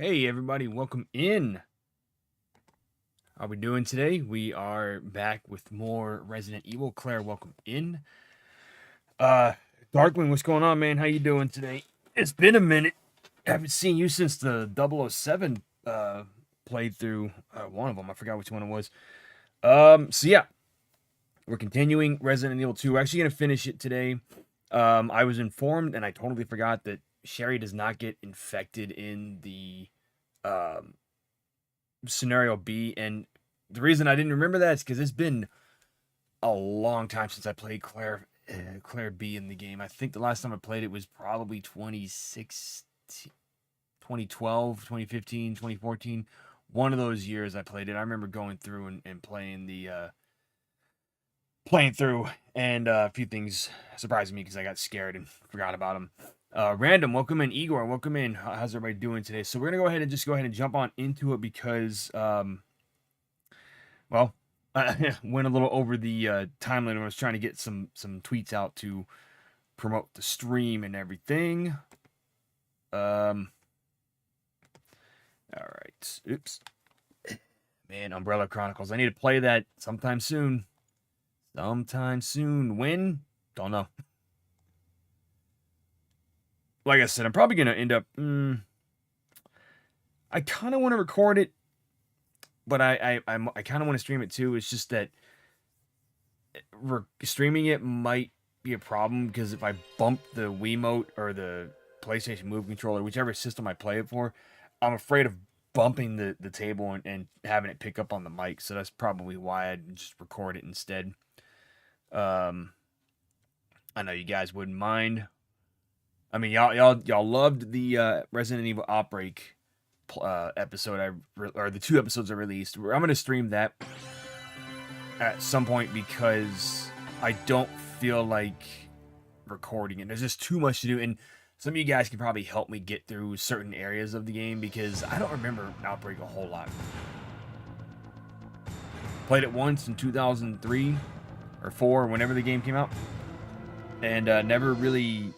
Hey everybody, welcome in. How are we doing today? We are back with more Resident Evil. Claire, welcome in. Uh Darkwing, what's going on, man? How you doing today? It's been a minute. Haven't seen you since the 007 playthrough. One of them, I forgot which one it was. So yeah, we're continuing Resident Evil 2. We're actually gonna finish it today. I was informed and I totally forgot that Sherry does not get infected in the um scenario B, and the reason I didn't remember that is because it's been a long time since I played Claire B in the game. I think the last time I played it was probably 2016, 2012, 2015, 2014. One of those years I played it. I remember going through and playing the playing through, and a few things surprised me because I got scared and forgot about them. Random, welcome in. Igor, welcome in. How's everybody doing today? So we're gonna go ahead and jump on into it because well, I went a little over the time limit. I was trying to get some tweets out to promote the stream and everything. All right. Oops. Man, Umbrella Chronicles. I need to play that sometime soon. Sometime soon. When? Don't know. Like I said, I'm probably gonna end up. I kind of want to record it, but I kind of want to stream it too. It's just that streaming it might be a problem because if I bump the Wiimote or the PlayStation Move controller, whichever system I play it for, I'm afraid of bumping the table and having it pick up on the mic. So that's probably why I'd just record it instead. Um, I know you guys wouldn't mind. I mean, y'all loved the Resident Evil Outbreak episode or the two episodes I released. I'm gonna stream that at some point because I don't feel like recording it. There's just too much to do, and some of you guys can probably help me get through certain areas of the game because I don't remember Outbreak a whole lot. Played it once in 2003 or 4, whenever the game came out, and never really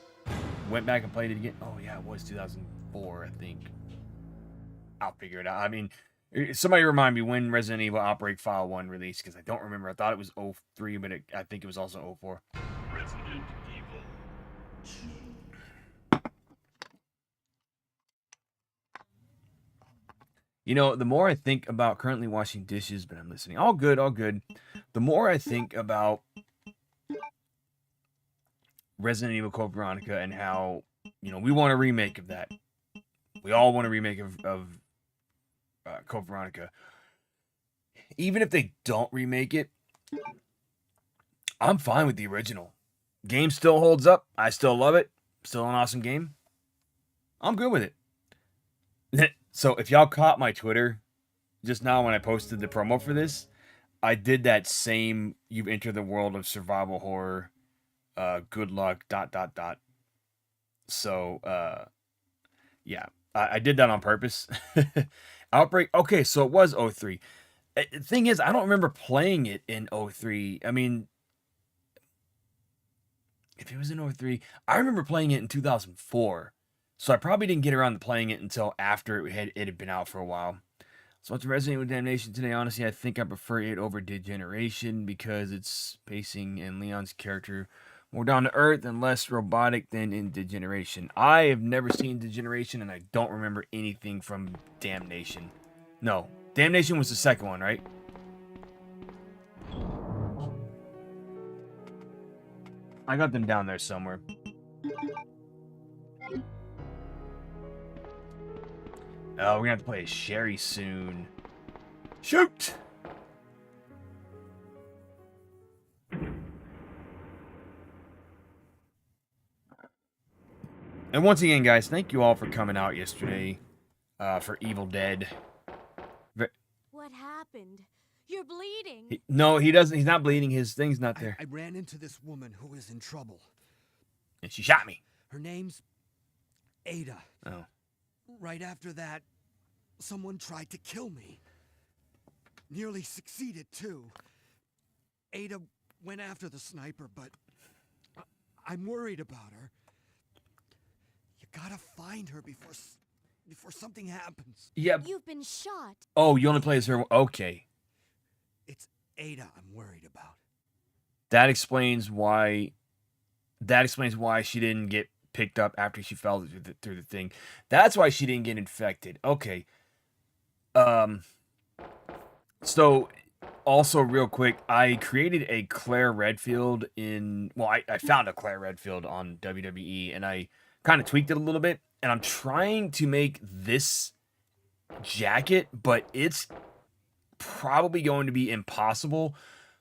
went back and played it again. Oh yeah, it was 2004, I think. I'll figure it out. I mean, somebody remind me when Resident Evil Outbreak File 1 released, because I don't remember. I thought it was 03, but I think it was also 04. Resident Evil 2. You know, the more I think about currently washing dishes, but I'm listening. All good, all good. The more I think about Resident Evil Code Veronica and how, we want a remake of that. We all want a remake of Code Veronica. Even if they don't remake it, I'm fine with the original. Game still holds up. I still love it. Still an awesome game. I'm good with it. So if y'all caught my Twitter just now when I posted the promo for this, I did that same "you've entered the world of survival horror. Good luck. ... So yeah, I did that on purpose. Outbreak. Okay, so it was 03. The thing is, I don't remember playing it in 03. I mean, if it was in 03, I remember playing it in 2004. So I probably didn't get around to playing it until after it had been out for a while. So it's Resident Evil Damnation today. Honestly, I think I prefer it over Degeneration because it's pacing and Leon's character more down to earth and less robotic than in Degeneration. I have never seen Degeneration and I don't remember anything from Damnation. No, Damnation was the second one, right? I got them down there somewhere. Oh, we're gonna have to play a Sherry soon. Shoot! And once again, guys, thank you all for coming out yesterday for Evil Dead. What happened? You're bleeding. No, he doesn't. He's not bleeding. His thing's not there. I ran into this woman who was in trouble. And she shot me. Her name's Ada. Oh. Right after that, someone tried to kill me. Nearly succeeded, too. Ada went after the sniper, but I'm worried about her. You gotta find her before before something happens. Yeah. You've been shot. Oh, you only play as her. Okay. It's Ada I'm worried about. That explains why. That explains why she didn't get picked up after she fell through the thing. That's why she didn't get infected. Okay. So, also real quick, I created a Claire Redfield I found a Claire Redfield on WWE, and I kind of tweaked it a little bit, and I'm trying to make this jacket, but it's probably going to be impossible.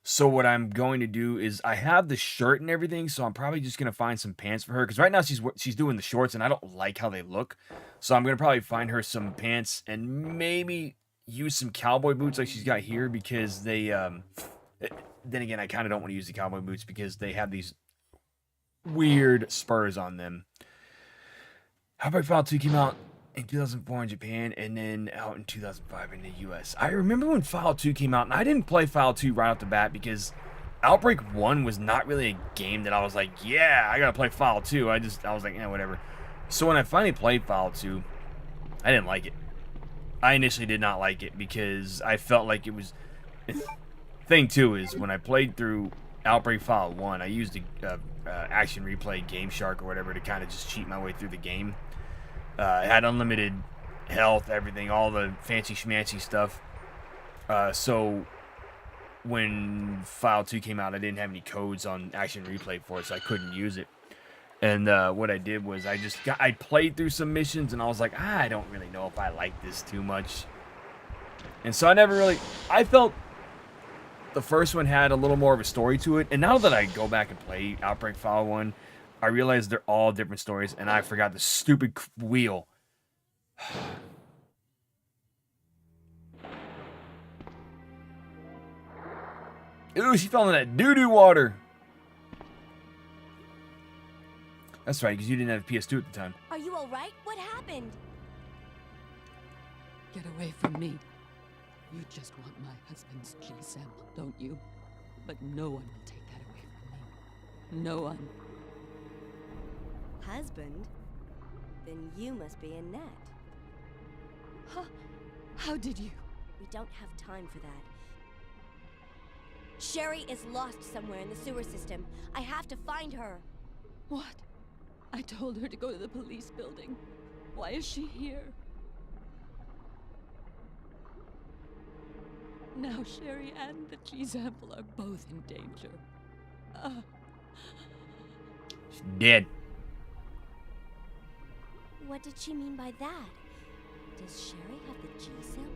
So what I'm going to do is I have the shirt and everything, so I'm probably just gonna find some pants for her because right now she's doing the shorts and I don't like how they look. So I'm gonna probably find her some pants and maybe use some cowboy boots like she's got here because they then again I kind of don't want to use the cowboy boots because they have these weird spurs on them. Outbreak Fallout 2 came out in 2004 in Japan and then out in 2005 in the US. I remember when Fallout 2 came out, and I didn't play Fallout 2 right off the bat because Outbreak 1 was not really a game that I was like, yeah, I gotta play Fallout 2. I was like, yeah, whatever. So when I finally played Fallout 2, I didn't like it. I initially did not like it because I felt like it was... Thing too is when I played through Outbreak Fallout 1, I used the Action Replay Game Shark or whatever to kind of just cheat my way through the game. It had unlimited health, everything, all the fancy schmancy stuff. So when Fallout 2 came out, I didn't have any codes on Action Replay for it, so I couldn't use it. And what I did was I played through some missions, and I was like, I don't really know if I like this too much. And so I felt the first one had a little more of a story to it. And now that I go back and play Outbreak Fallout 1, I realize they're all different stories, and I forgot the stupid wheel. Ooh, she fell in that doo-doo water. That's right, because you didn't have a PS2 at the time. Are you all right? What happened? Get away from me. You just want my husband's G sample, don't you? But no one will take that away from me. No one. Husband? Then you must be Annette. Huh? How did you? We don't have time for that. Sherry is lost somewhere in the sewer system. I have to find her. What? I told her to go to the police building. Why is she here? Now Sherry and the G sample are both in danger. She's dead. What did she mean by that? Does Sherry have the G sample?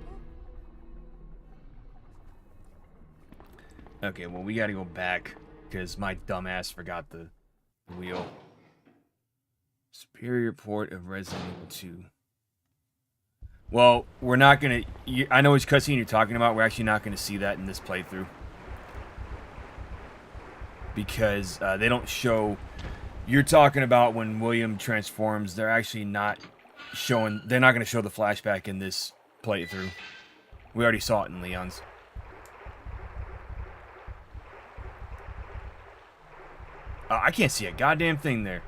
Okay, well, we gotta go back because my dumbass forgot the wheel. Superior port of Resident Evil 2. Well, we're not gonna... I know which cutscene you're talking about. We're actually not gonna see that in this playthrough. Because they don't show... You're talking about when William transforms. They're actually not showing... They're not gonna show the flashback in this playthrough. We already saw it in Leon's. I can't see a goddamn thing there.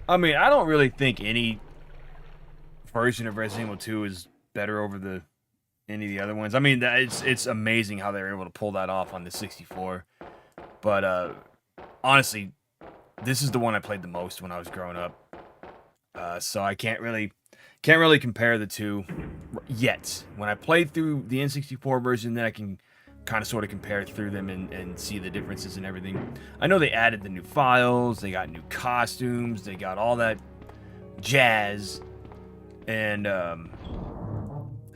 I mean, I don't really think any version of Resident Evil 2 is better over any of the other ones. I mean, it's amazing how they were able to pull that off on the 64. But honestly, this is the one I played the most when I was growing up. So I can't really compare the two yet. When I played through the N64 version, then I can kind of sort of compare through them and see the differences and everything. I know they added the new files, they got new costumes, they got all that jazz, and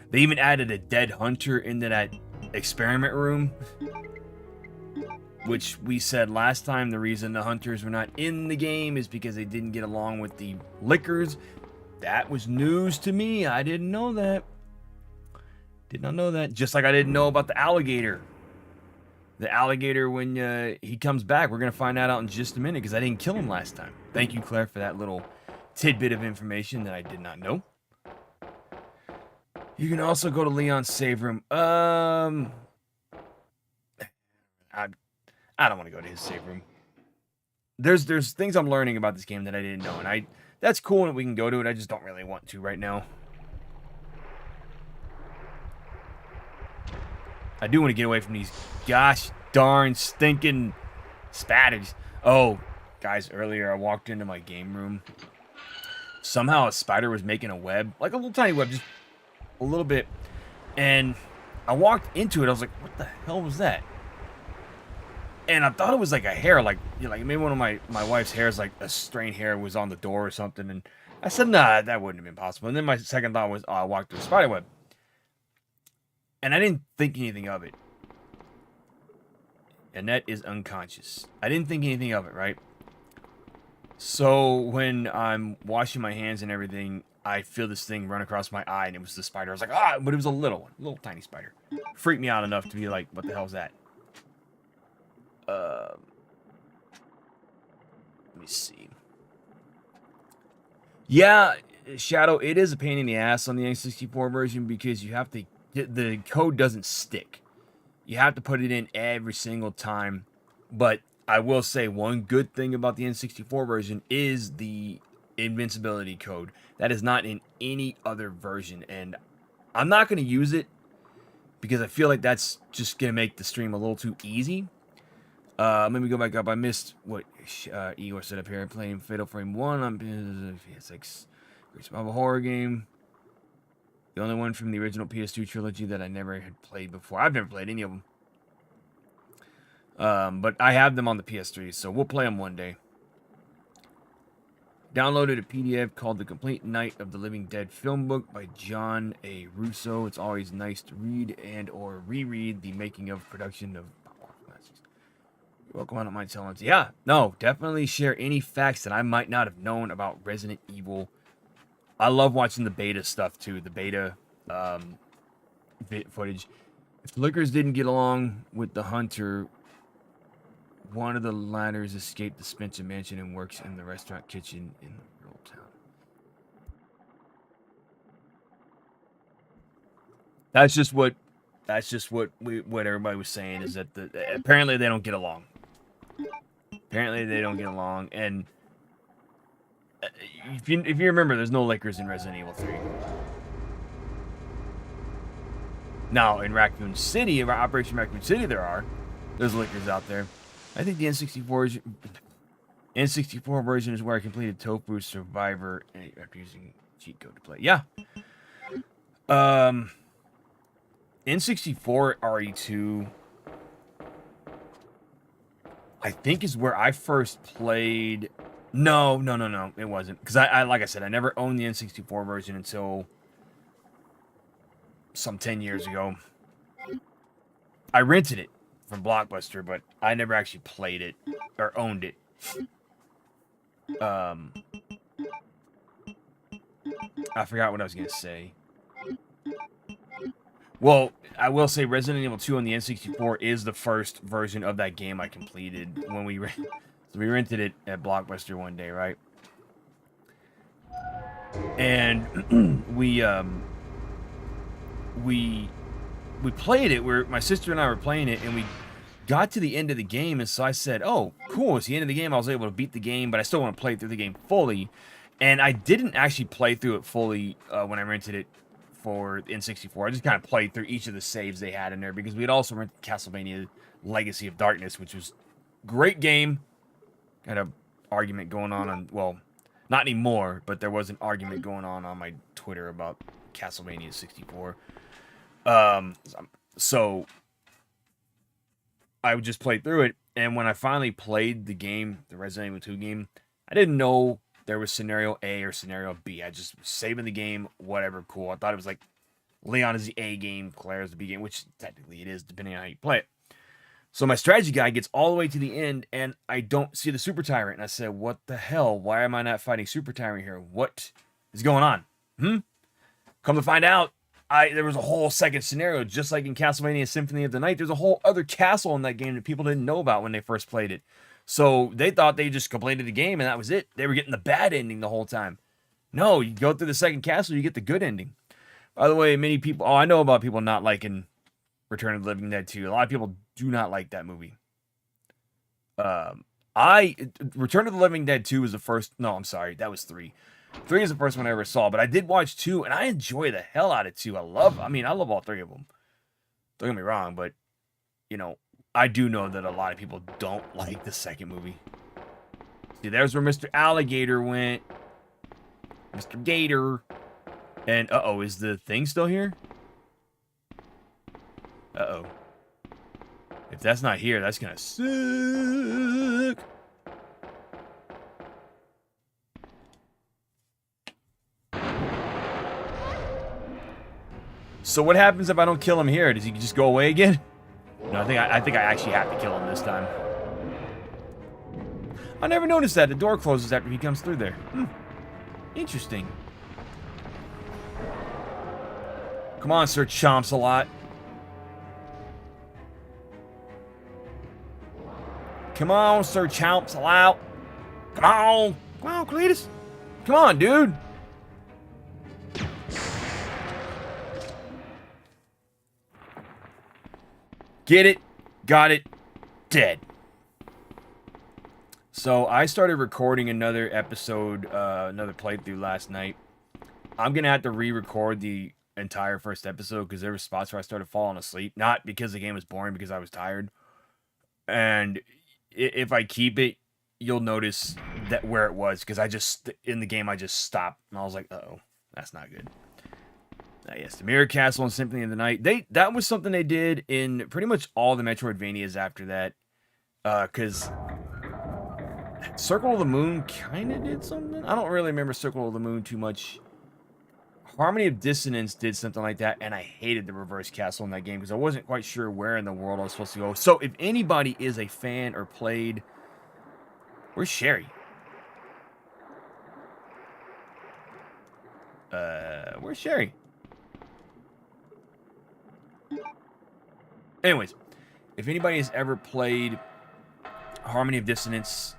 they even added a dead hunter into that experiment room, which we said last time the reason the hunters were not in the game is because they didn't get along with the lickers. That was news to me. I didn't know that. Did not know that. Just like I didn't know about the alligator. The alligator, when he comes back, we're going to find that out in just a minute because I didn't kill him last time. Thank you, Claire, for that little tidbit of information that I did not know. You can also go to Leon's save room. I don't want to go to his save room. there's things I'm learning about this game that I didn't know, and that's cool, and we can go to it. I just don't really want to right now. I do want to get away from these gosh darn stinking spatters. Oh, guys, earlier I walked into my game room. Somehow a spider was making a web, like a little tiny web, just a little bit. And I walked into it. I was like, what the hell was that? And I thought it was like a hair, like, you know, like maybe one of my wife's hairs, like a strained hair was on the door or something. And I said, nah, that wouldn't have been possible. And then my second thought was, oh, I walked through a spider web. And I didn't think anything of it. Annette is unconscious. I didn't think anything of it, right? So when I'm washing my hands and everything, I feel this thing run across my eye, and it was the spider. I was like, ah, but it was a little one, a little tiny spider. Freaked me out enough to be like, what the hell is that? Let me see. Yeah, Shadow, it is a pain in the ass on the N64 version because you have to, the code doesn't stick. You have to put it in every single time. But I will say one good thing about the N64 version is the invincibility code. That is not in any other version. And I'm not going to use it because I feel like that's just going to make the stream a little too easy. Let me go back up. I missed what Igor said up here. Playing Fatal Frame 1 on PS6. Great survival horror game. The only one from the original PS2 trilogy that I never had played before. I've never played any of them. But I have them on the PS3, so we'll play them one day. Downloaded a PDF called The Complete Night of the Living Dead film book by John A. Russo. It's always nice to read and or reread the making of production of... You're welcome, I don't mind telling. Yeah, no, definitely share any facts that I might not have known about Resident Evil. I love watching the beta stuff, too. The beta footage. If the Lickers didn't get along with the Hunter... One of the ladders escaped the Spencer mansion and works in the restaurant kitchen in the rural town. That's just what everybody was saying, is that apparently they don't get along. Apparently they don't get along, and if you remember, there's no Lakers in Resident Evil 3. Now in Raccoon City, Operation Raccoon City, there's Lakers out there. I think the N64 version is where I completed Tofu Survivor after using cheat code to play. Yeah. N64 RE2, I think, is where I first played. No, it wasn't. Because I like I said, I never owned the N64 version until some 10 years ago. I rented it from Blockbuster, but I never actually played it or owned it. I forgot what I was gonna say. Well, I will say Resident Evil 2 on the N64 is the first version of that game I completed when we rented it at Blockbuster one day, right? And we played it, where my sister and I were playing it, and we got to the end of the game, and so I said, oh, cool, it's the end of the game. I was able to beat the game, but I still want to play through the game fully. And I didn't actually play through it fully when I rented it for N64. I just kind of played through each of the saves they had in there, because we had also rented Castlevania Legacy of Darkness, which was a great game. Had an argument going on, well, not anymore, but there was an argument going on my Twitter about Castlevania 64. So I would just play through it, and when I finally played the game, the Resident Evil 2 game, I didn't know there was scenario A or scenario B. I just was saving the game, whatever, cool. I thought it was like Leon is the A game, Claire is the B game, which technically it is, depending on how you play it. So my strategy guy gets all the way to the end, and I don't see the Super Tyrant, and I said, what the hell? Why am I not fighting Super Tyrant here? What is going on? Come to find out, there was a whole second scenario, just like in Castlevania Symphony of the Night. There's a whole other castle in that game that people didn't know about when they first played it. So they thought they just completed the game and that was it. They were getting the bad ending the whole time. No, you go through the second castle, you get the good ending. By the way, many people... I know about people not liking Return of the Living Dead 2. A lot of people do not like that movie. Return of the Living Dead 2 was the first. No, I'm sorry, that was 3. 3 is the first one I ever saw, but I did watch 2, and I enjoy the hell out of 2. I love all 3 of them. Don't get me wrong, but, you know, I do know that a lot of people don't like the second movie. See, there's where Mr. Alligator went. Mr. Gator. And, uh-oh, is the thing still here? Uh-oh. If that's not here, that's gonna suck. So what happens if I don't kill him here? Does he just go away again? No, I think I actually have to kill him this time. I never noticed that. The door closes after he comes through there. Interesting. Come on, Sir Chomps-a-lot. Come on, Sir Chomps-a-lot. Come on. Come on, Cletus. Come on, dude. Get it. Got it. Dead. So I started recording another episode, another playthrough last night. I'm going to have to re-record the entire first episode because there were spots where I started falling asleep. Not because the game was boring, because I was tired. And if I keep it, you'll notice that where it was, because in the game I just stopped and I was like, uh-oh, that's not good. Yes, the Mirror Castle and Symphony of the Night. That was something they did in pretty much all the Metroidvanias after that. Because Circle of the Moon kind of did something. I don't really remember Circle of the Moon too much. Harmony of Dissonance did something like that, and I hated the reverse castle in that game because I wasn't quite sure where in the world I was supposed to go. So if anybody is a fan or played... Where's Sherry? Where's Sherry? Anyways, if anybody has ever played Harmony of Dissonance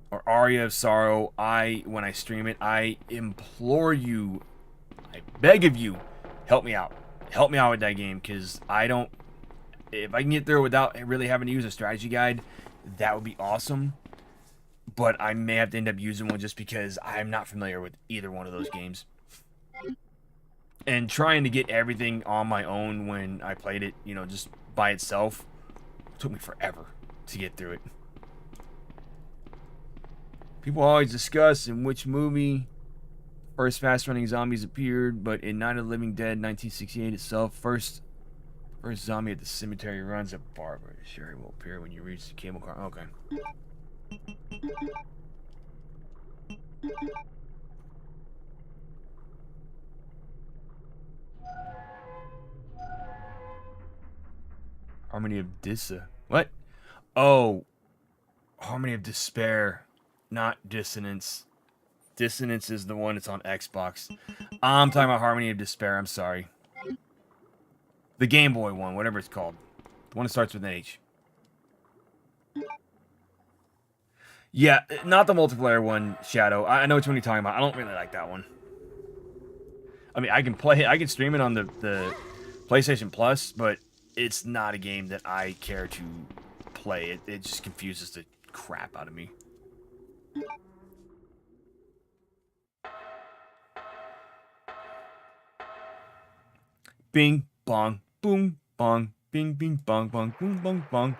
or Aria of Sorrow, when I stream it, I implore you, I beg of you, help me out. Help me out with that game, because if I can get through without really having to use a strategy guide, that would be awesome. But I may have to end up using one just because I'm not familiar with either one of those games. And trying to get everything on my own when I played it, just by itself, took me forever to get through it. People always discuss in which movie first fast-running zombies appeared, but in Night of the Living Dead 1968 itself, first zombie at the cemetery runs a bar where Sherry will appear when you reach the cable car. Okay. Harmony of What? Oh. Harmony of Despair. Not Dissonance. Dissonance is the one that's on Xbox. I'm talking about Harmony of Despair. I'm sorry. The Game Boy one, whatever it's called. The one that starts with an H. Yeah, not the multiplayer one, Shadow. I know which one you're talking about. I don't really like that one. I mean, I can stream it on the PlayStation Plus, but it's not a game that I care to play. It just confuses the crap out of me. Bing, bong, boom, bong, bing, bing, bong, bong, boom, bong, bong.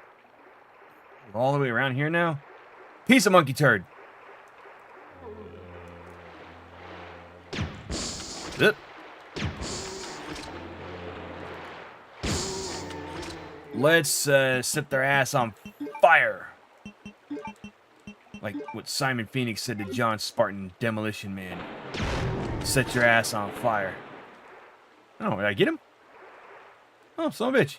We're all the way around here now. Piece of monkey turd. Zip. Let's set their ass on fire. Like what Simon Phoenix said to John Spartan, Demolition Man. Set your ass on fire. Oh, did I get him? Oh, son of a bitch.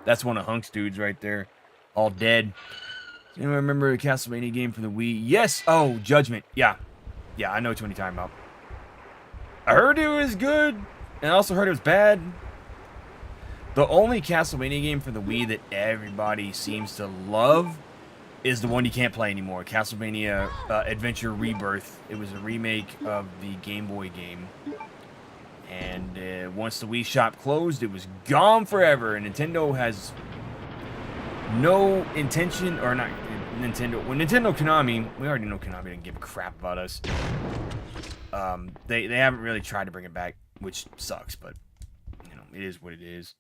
That's one of Hunk's dudes right there. All dead. Does anyone remember a Castlevania game from the Wii? Yes! Oh, Judgment. Yeah. Yeah, I know which one you're talking about. I heard it was good, and I also heard it was bad. The only Castlevania game for the Wii that everybody seems to love is the one you can't play anymore. Castlevania Adventure Rebirth. It was a remake of the Game Boy game. And once the Wii shop closed, it was gone forever. And Nintendo has no intention, or not Nintendo. When Nintendo Konami, we already know Konami didn't give a crap about us. They haven't really tried to bring it back, which sucks, but you know, it is what it is.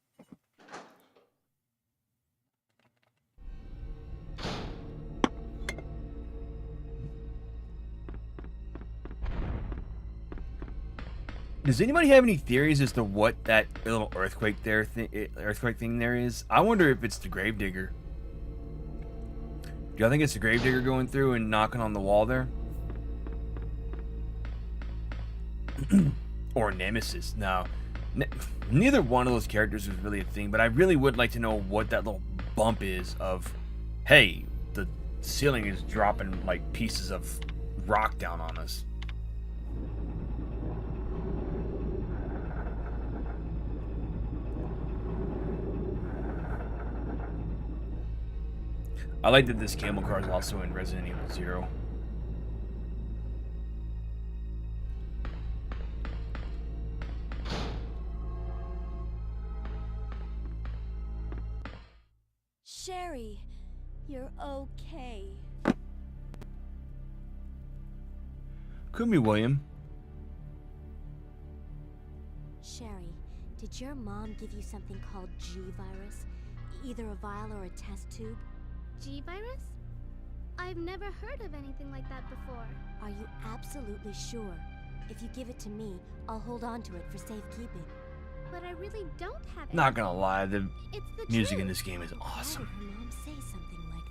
Does anybody have any theories as to what that little earthquake thing there is? I wonder if it's the gravedigger. Do y'all think it's the gravedigger going through and knocking on the wall there? Or Nemesis? No. Neither one of those characters was really a thing, but I really would like to know what that little bump is of, hey, the ceiling is dropping like pieces of rock down on us. I like that this camel car is also in Resident Evil 0. Sherry, you're okay. Could be William. Sherry, did your mom give you something called G-virus? Either a vial or a test tube? G-virus? I've never heard of anything like that before. Are you absolutely sure? If you give it to me, I'll hold on to it for safekeeping. But I really don't have it. Not gonna lie, the It's the music in truth. this game is awesome. Why would her mom say something like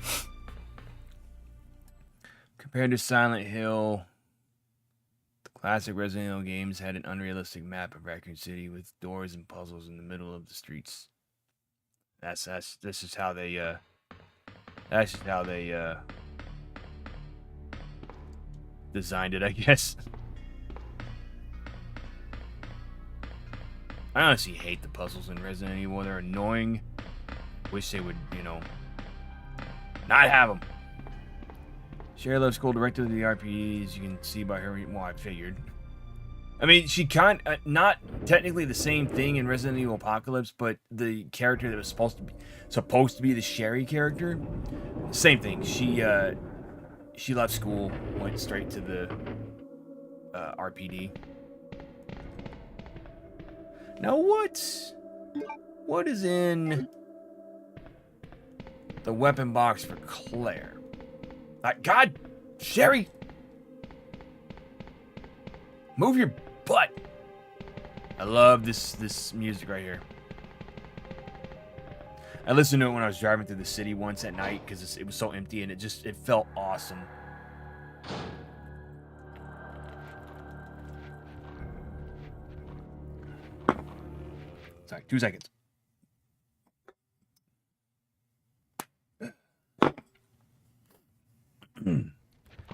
that? Compared to Silent Hill, the classic Resident Evil games had an unrealistic map of Raccoon City with doors and puzzles in the middle of the streets. This is how they designed it, I guess. I honestly hate the puzzles in Resident Evil. They're annoying. Wish they would, you know, not have them. Sherry loves school directed to the RPGs. You can see by her. Well, I figured. I mean, she not technically the same thing in Resident Evil Apocalypse, but the character that was supposed to be the Sherry character, same thing. She left school, went straight to the RPD. Now what is in the weapon box for Claire? God, Sherry, move your butt. I love this music right here. I listened to it when I was driving through the city once at night because it was so empty and it felt awesome. Sorry, 2 seconds.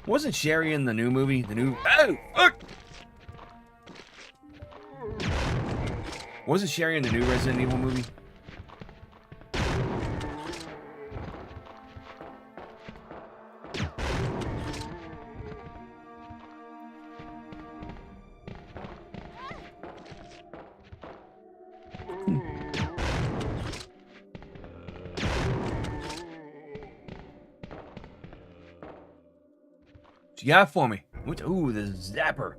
Wasn't Sherry in the new movie? Oh, look! Wasn't Sherry in the new Resident Evil movie? What you got for me? Ooh, the zapper.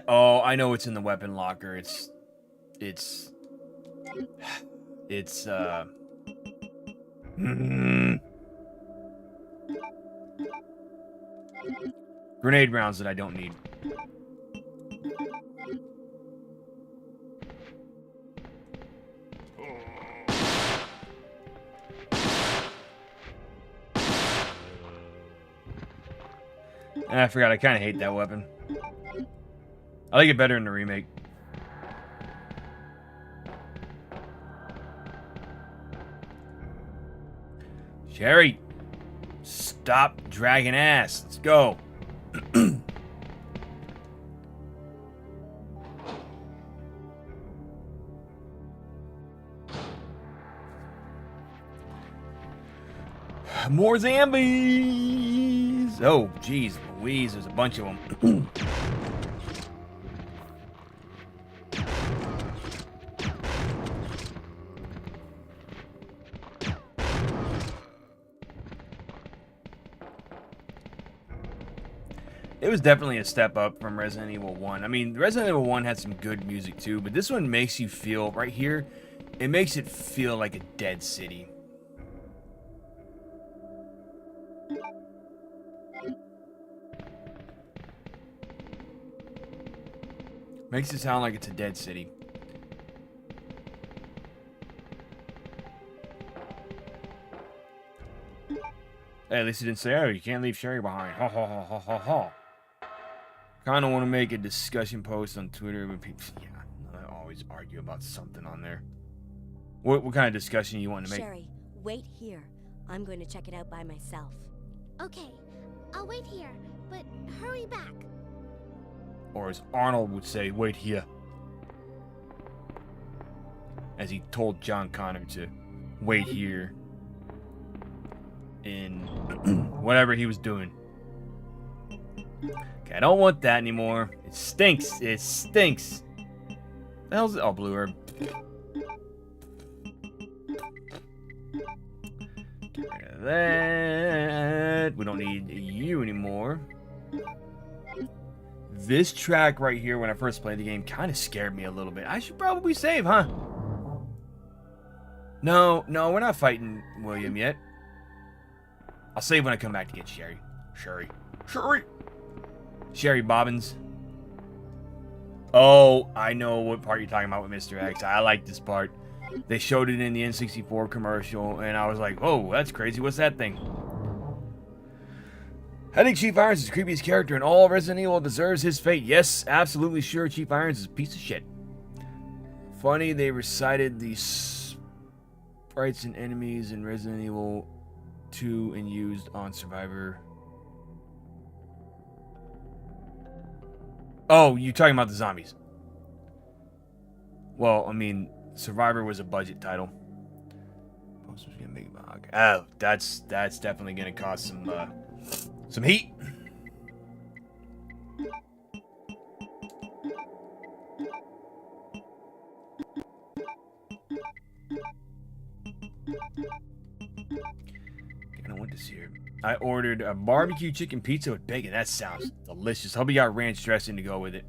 Oh, I know it's in the weapon locker. It's grenade rounds that I don't need. I forgot, I kind of hate that weapon. I like it better in the remake. Sherry, stop dragging ass. Let's go. More zombies. Oh, geez. Louise, there's a bunch of them. It was definitely a step up from Resident Evil 1. I mean, Resident Evil 1 had some good music too, but this one makes you feel, right here, it makes it feel like a dead city. Makes it sound like it's a dead city. Hey, at least it didn't say, oh, you can't leave Sherry behind. Ha ha ha ha ha ha. Kind of want to make a discussion post on Twitter with people. Yeah, I always argue about something on there. What kind of discussion you want to make? Sherry, wait here. I'm going to check it out by myself. Okay, I'll wait here, but hurry back. Or as Arnold would say, wait here. As he told John Connor to wait here in whatever he was doing. Okay, I don't want that anymore. It stinks. It stinks. The hell's it? Oh, blue herb. Get rid of that. We don't need you anymore. This track right here, when I first played the game, kind of scared me a little bit. I should probably save, huh? No, we're not fighting William yet. I'll save when I come back to get Sherry. Sherry Bobbins. Oh, I know what part you're talking about with Mr. X. I like this part. They showed it in the N64 commercial, and I was like, oh, that's crazy. What's that thing? I think Chief Irons is the creepiest character in all Resident Evil, deserves his fate. Yes, absolutely sure Chief Irons is a piece of shit. Funny, they recited the sprites and enemies in Resident Evil 2 and used on Survivor. Oh, you're talking about the zombies. Well, I mean, Survivor was a budget title. Oh, that's definitely gonna cause some heat. I don't want this here. I ordered a barbecue chicken pizza with bacon. That sounds delicious. Hope you got ranch dressing to go with it.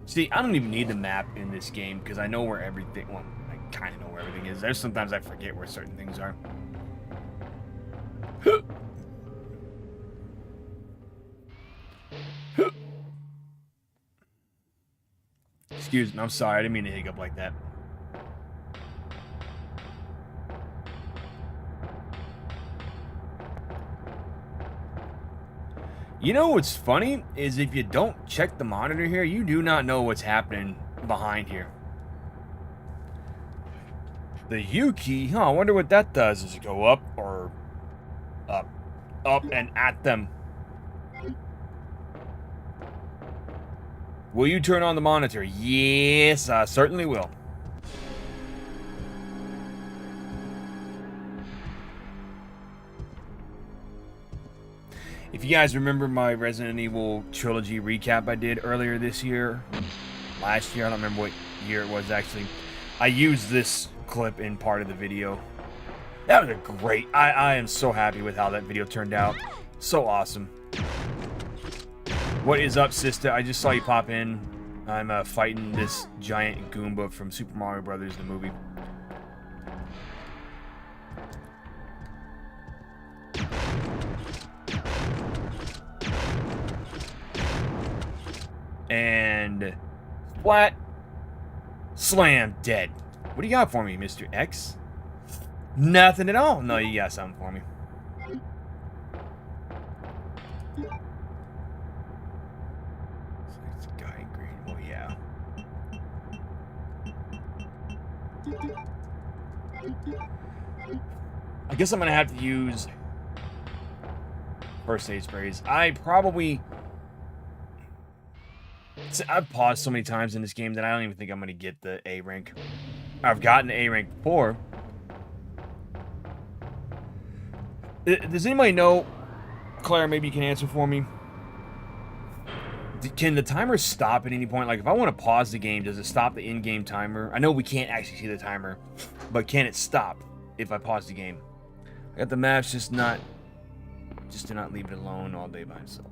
See, I don't even need the map in this game because I know where everything, well, I kind of know where everything is. There's sometimes I forget where certain things are. Excuse me, I'm sorry, I didn't mean to hiccup like that. You know what's funny is if you don't check the monitor here, you do not know what's happening behind here. The U key, huh? I wonder what that does. Does it go up or up? Up and at them. Will you turn on the monitor? Yes, I certainly will. If you guys remember my Resident Evil trilogy recap I did earlier this year, last year, I don't remember what year it was actually, I used this clip in part of the video. That was a great, I am so happy with how that video turned out. So awesome. What is up, sister? I just saw you pop in. I'm fighting this giant Goomba from Super Mario Brothers, the movie. And flat slam dead. What do you got for me, Mr. X? Nothing at all. No, you got something for me. It's a guy in green. Oh yeah. I guess I'm gonna have to use first aid sprays. I probably I've paused so many times in this game that I don't even think I'm going to get the A rank. I've gotten the A rank before. Does anybody know? Claire, maybe you can answer for me. Can the timer stop at any point? Like, if I want to pause the game, does it stop the in-game timer? I know we can't actually see the timer, but can it stop if I pause the game? I got the maps, just do not leave it alone all day by itself.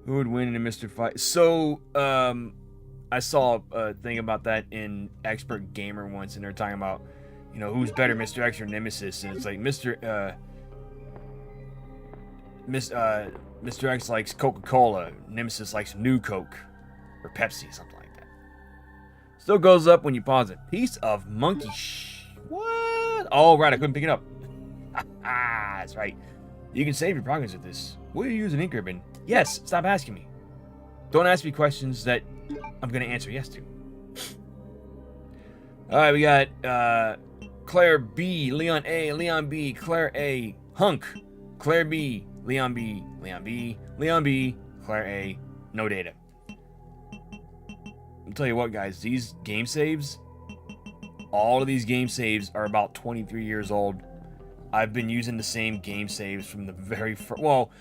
Who would win in a Mr. Fight? So, I saw a thing about that in Expert Gamer once, and they're talking about, you know, who's better, Mr. X or Nemesis, and it's like Mr. X likes Coca-Cola, Nemesis likes New Coke, or Pepsi, something like that. Still goes up when you pause it. Piece of monkey what? Oh, right, I couldn't pick it up. That's right. You can save your progress with this. Will you use an ink ribbon? Yes, stop asking me. Don't ask me questions that I'm going to answer yes to. Alright, we got Claire B, Leon A, Leon B, Claire A, Hunk, Claire B, Leon B, Leon B, Leon B, Claire A, no data. I'll tell you what, guys, these game saves, all of these game saves are about 23 years old. I've been using the same game saves from the very first, well,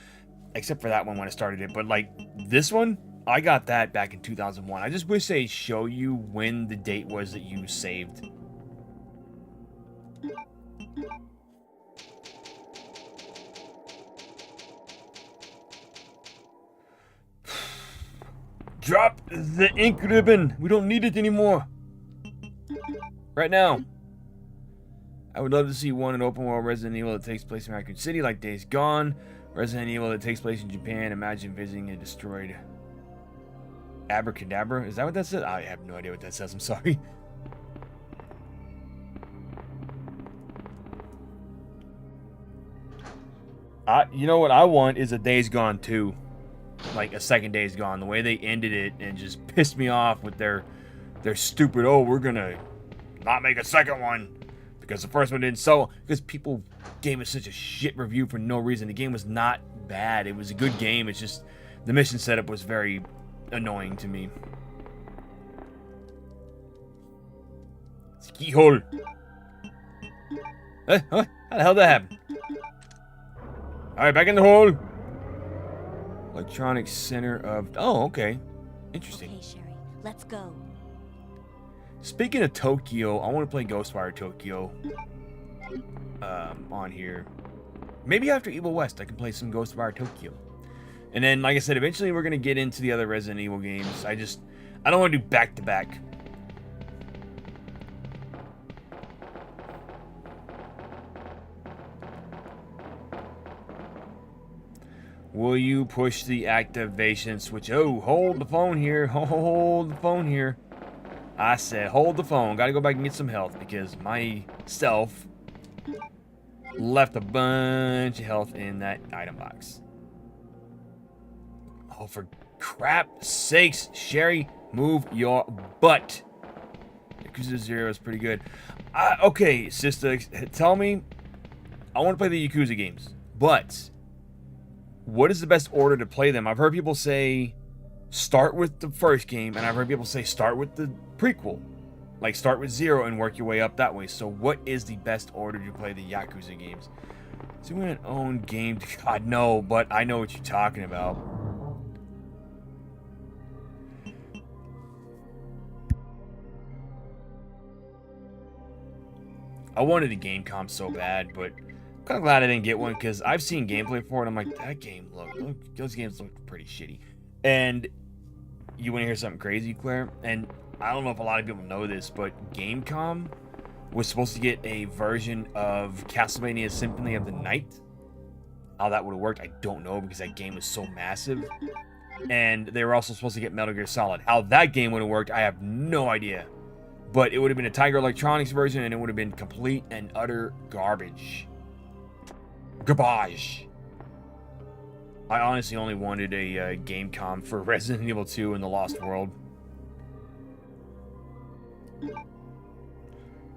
except for that one when I started it, but like this one, I got that back in 2001. I just wish they'd show you when the date was that you saved. Drop the ink ribbon. We don't need it anymore. Right now. I would love to see one in open world Resident Evil that takes place in Raccoon City, like Days Gone. Resident Evil that takes place in Japan. Imagine visiting a destroyed Abracadabra. Is that what that says? I have no idea what that says. I'm sorry. You know what I want is a Days Gone 2. Like a second Days Gone. The way they ended it and just pissed me off with their stupid, oh, we're gonna not make a second one because the first one didn't sell. Because people gave it such a shit review for no reason. The game was not bad. It was a good game. It's just the mission setup was very annoying to me. It's a keyhole. Huh? How the hell did that happen? Alright, back in the hole. Electronic Center of... Oh, okay. Interesting. Okay, Sherry, let's go. Speaking of Tokyo, I want to play Ghostwire Tokyo on here. Maybe after Evil West, I can play some Ghostwire Tokyo. And then, like I said, eventually we're going to get into the other Resident Evil games. I don't want to do back-to-back. Will you push the activation switch? Oh, hold the phone here. Hold the phone here. I said hold the phone. Gotta go back and get some health because myself left a bunch of health in that item box. Oh, for crap sakes, Sherry, move your butt. Yakuza 0 is pretty good. Okay, sister, tell me. I want to play the Yakuza games, but what is the best order to play them? I've heard people say start with the first game, and I've heard people say start with the prequel. Like start with 0 and work your way up that way. So what is the best order to play the Yakuza games? Is it an own game? God, no, but I know what you're talking about. I wanted a game comp so bad, but I'm kind of glad I didn't get one because I've seen gameplay for it. I'm like, that game those games look pretty shitty. And you want to hear something crazy, Claire? And I don't know if a lot of people know this, but Gamecom was supposed to get a version of Castlevania Symphony of the Night. How that would have worked, I don't know because that game was so massive. And they were also supposed to get Metal Gear Solid. How that game would have worked, I have no idea. But it would have been a Tiger Electronics version, and it would have been complete and utter garbage. Garbage. I honestly only wanted a Gamecom for Resident Evil 2 and The Lost World.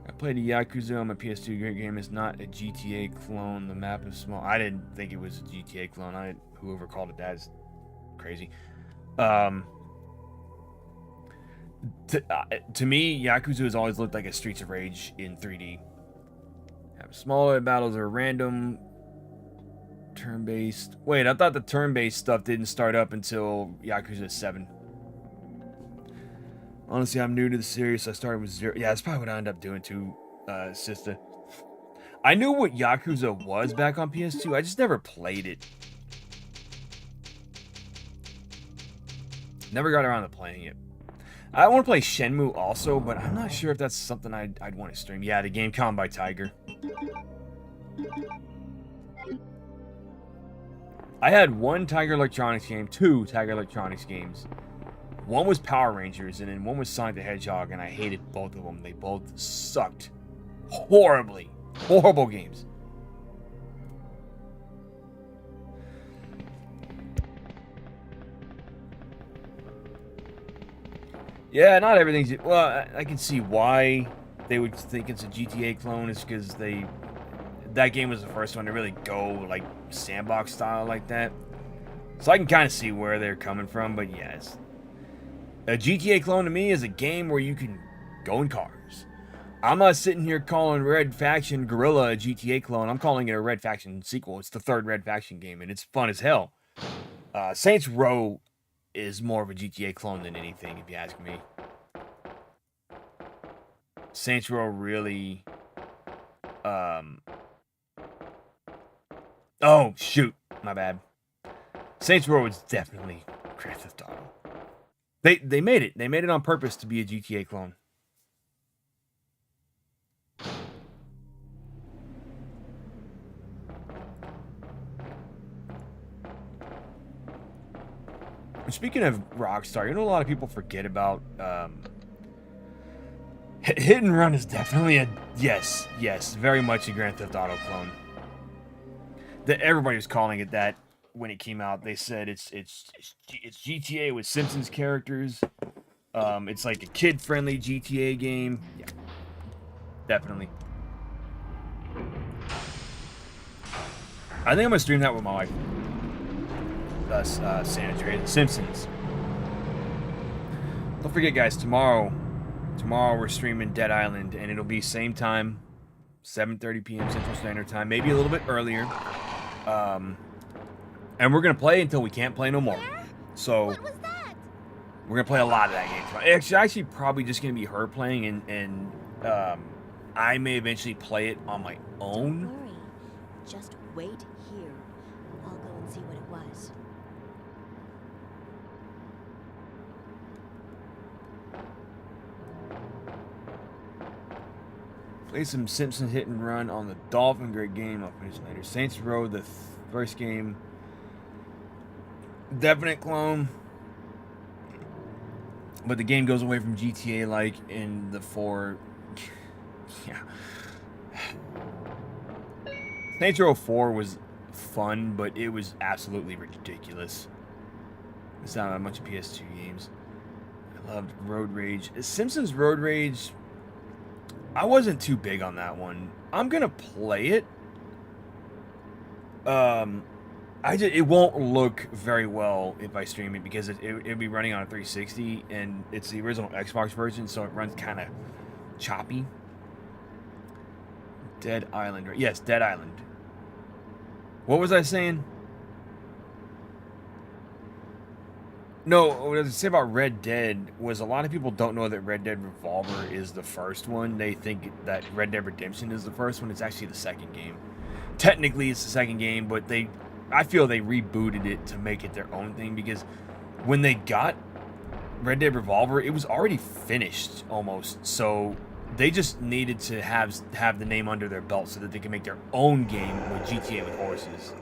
I played a Yakuza on my PS2. Great game. It's not a GTA clone. The map is small. I didn't think it was a GTA clone. Whoever called it that is crazy. To me, Yakuza has always looked like a Streets of Rage in 3D. Have smaller battles are random, turn-based. Wait, I thought the turn-based stuff didn't start up until Yakuza 7. Honestly, I'm new to the series, so I started with 0. Yeah, that's probably what I ended up doing too, sister. I knew what Yakuza was back on PS2. I just never played it. Never got around to playing it. I want to play Shenmue also, but I'm not sure if that's something I'd want to stream. Yeah, the game Calm by Tiger. I had one Tiger Electronics game, 2 Tiger Electronics games. One was Power Rangers, and then one was Sonic the Hedgehog, and I hated both of them. They both sucked horribly. Horrible games. Yeah, not everything's... Well, I can see why they would think it's a GTA clone. It's because that game was the first one to really go, like, sandbox style like that. So I can kind of see where they're coming from, but yes. A GTA clone to me is a game where you can go in cars. I'm not sitting here calling Red Faction Guerrilla a GTA clone. I'm calling it a Red Faction sequel. It's the 3rd Red Faction game, and it's fun as hell. Saints Row is more of a GTA clone than anything, if you ask me. Saints Row really... Oh, shoot. My bad. Saints Row is definitely Grand Theft Auto. They made it. They made it on purpose to be a GTA clone. Speaking of Rockstar, you know a lot of people forget about Hit and Run is definitely a yes, very much a Grand Theft Auto clone. That everybody was calling it that when it came out. They said it's GTA with Simpsons characters. It's like a kid-friendly GTA game. Yeah, definitely. I think I'm gonna stream that with my wife. Sanitary Simpsons. Don't forget, guys, tomorrow we're streaming Dead Island, and it'll be same time, 7:30 p.m. Central Standard Time, maybe a little bit earlier. And we're gonna play until we can't play no more. So What was that? we're gonna play a lot of that game. Actually, probably just gonna be her playing, and I may eventually play it on my own. Don't worry. Just wait here. I'll go and see what it was. Play some Simpsons Hit and Run on the Dolphin. Great game. I'll finish later. Saints Row, the first game. Definite clone. But the game goes away from GTA like in the 4. Yeah. Saints Row 4 was fun, but it was absolutely ridiculous. It's not a bunch of PS2 games. I loved Road Rage. Simpsons Road Rage, I wasn't too big on that one. I'm gonna play it. It won't look very well if I stream it because it'll be running on a 360 and it's the original Xbox version, so it runs kind of choppy. Dead Island, right? Yes, Dead Island. What was I saying? No, what I was say about Red Dead was a lot of people don't know that Red Dead Revolver is the first one. They think that Red Dead Redemption is the first one. It's actually the second game. Technically, it's the second game, but I feel they rebooted it to make it their own thing because when they got Red Dead Revolver, it was already finished almost. So they just needed to have the name under their belt so that they can make their own game with GTA with horses.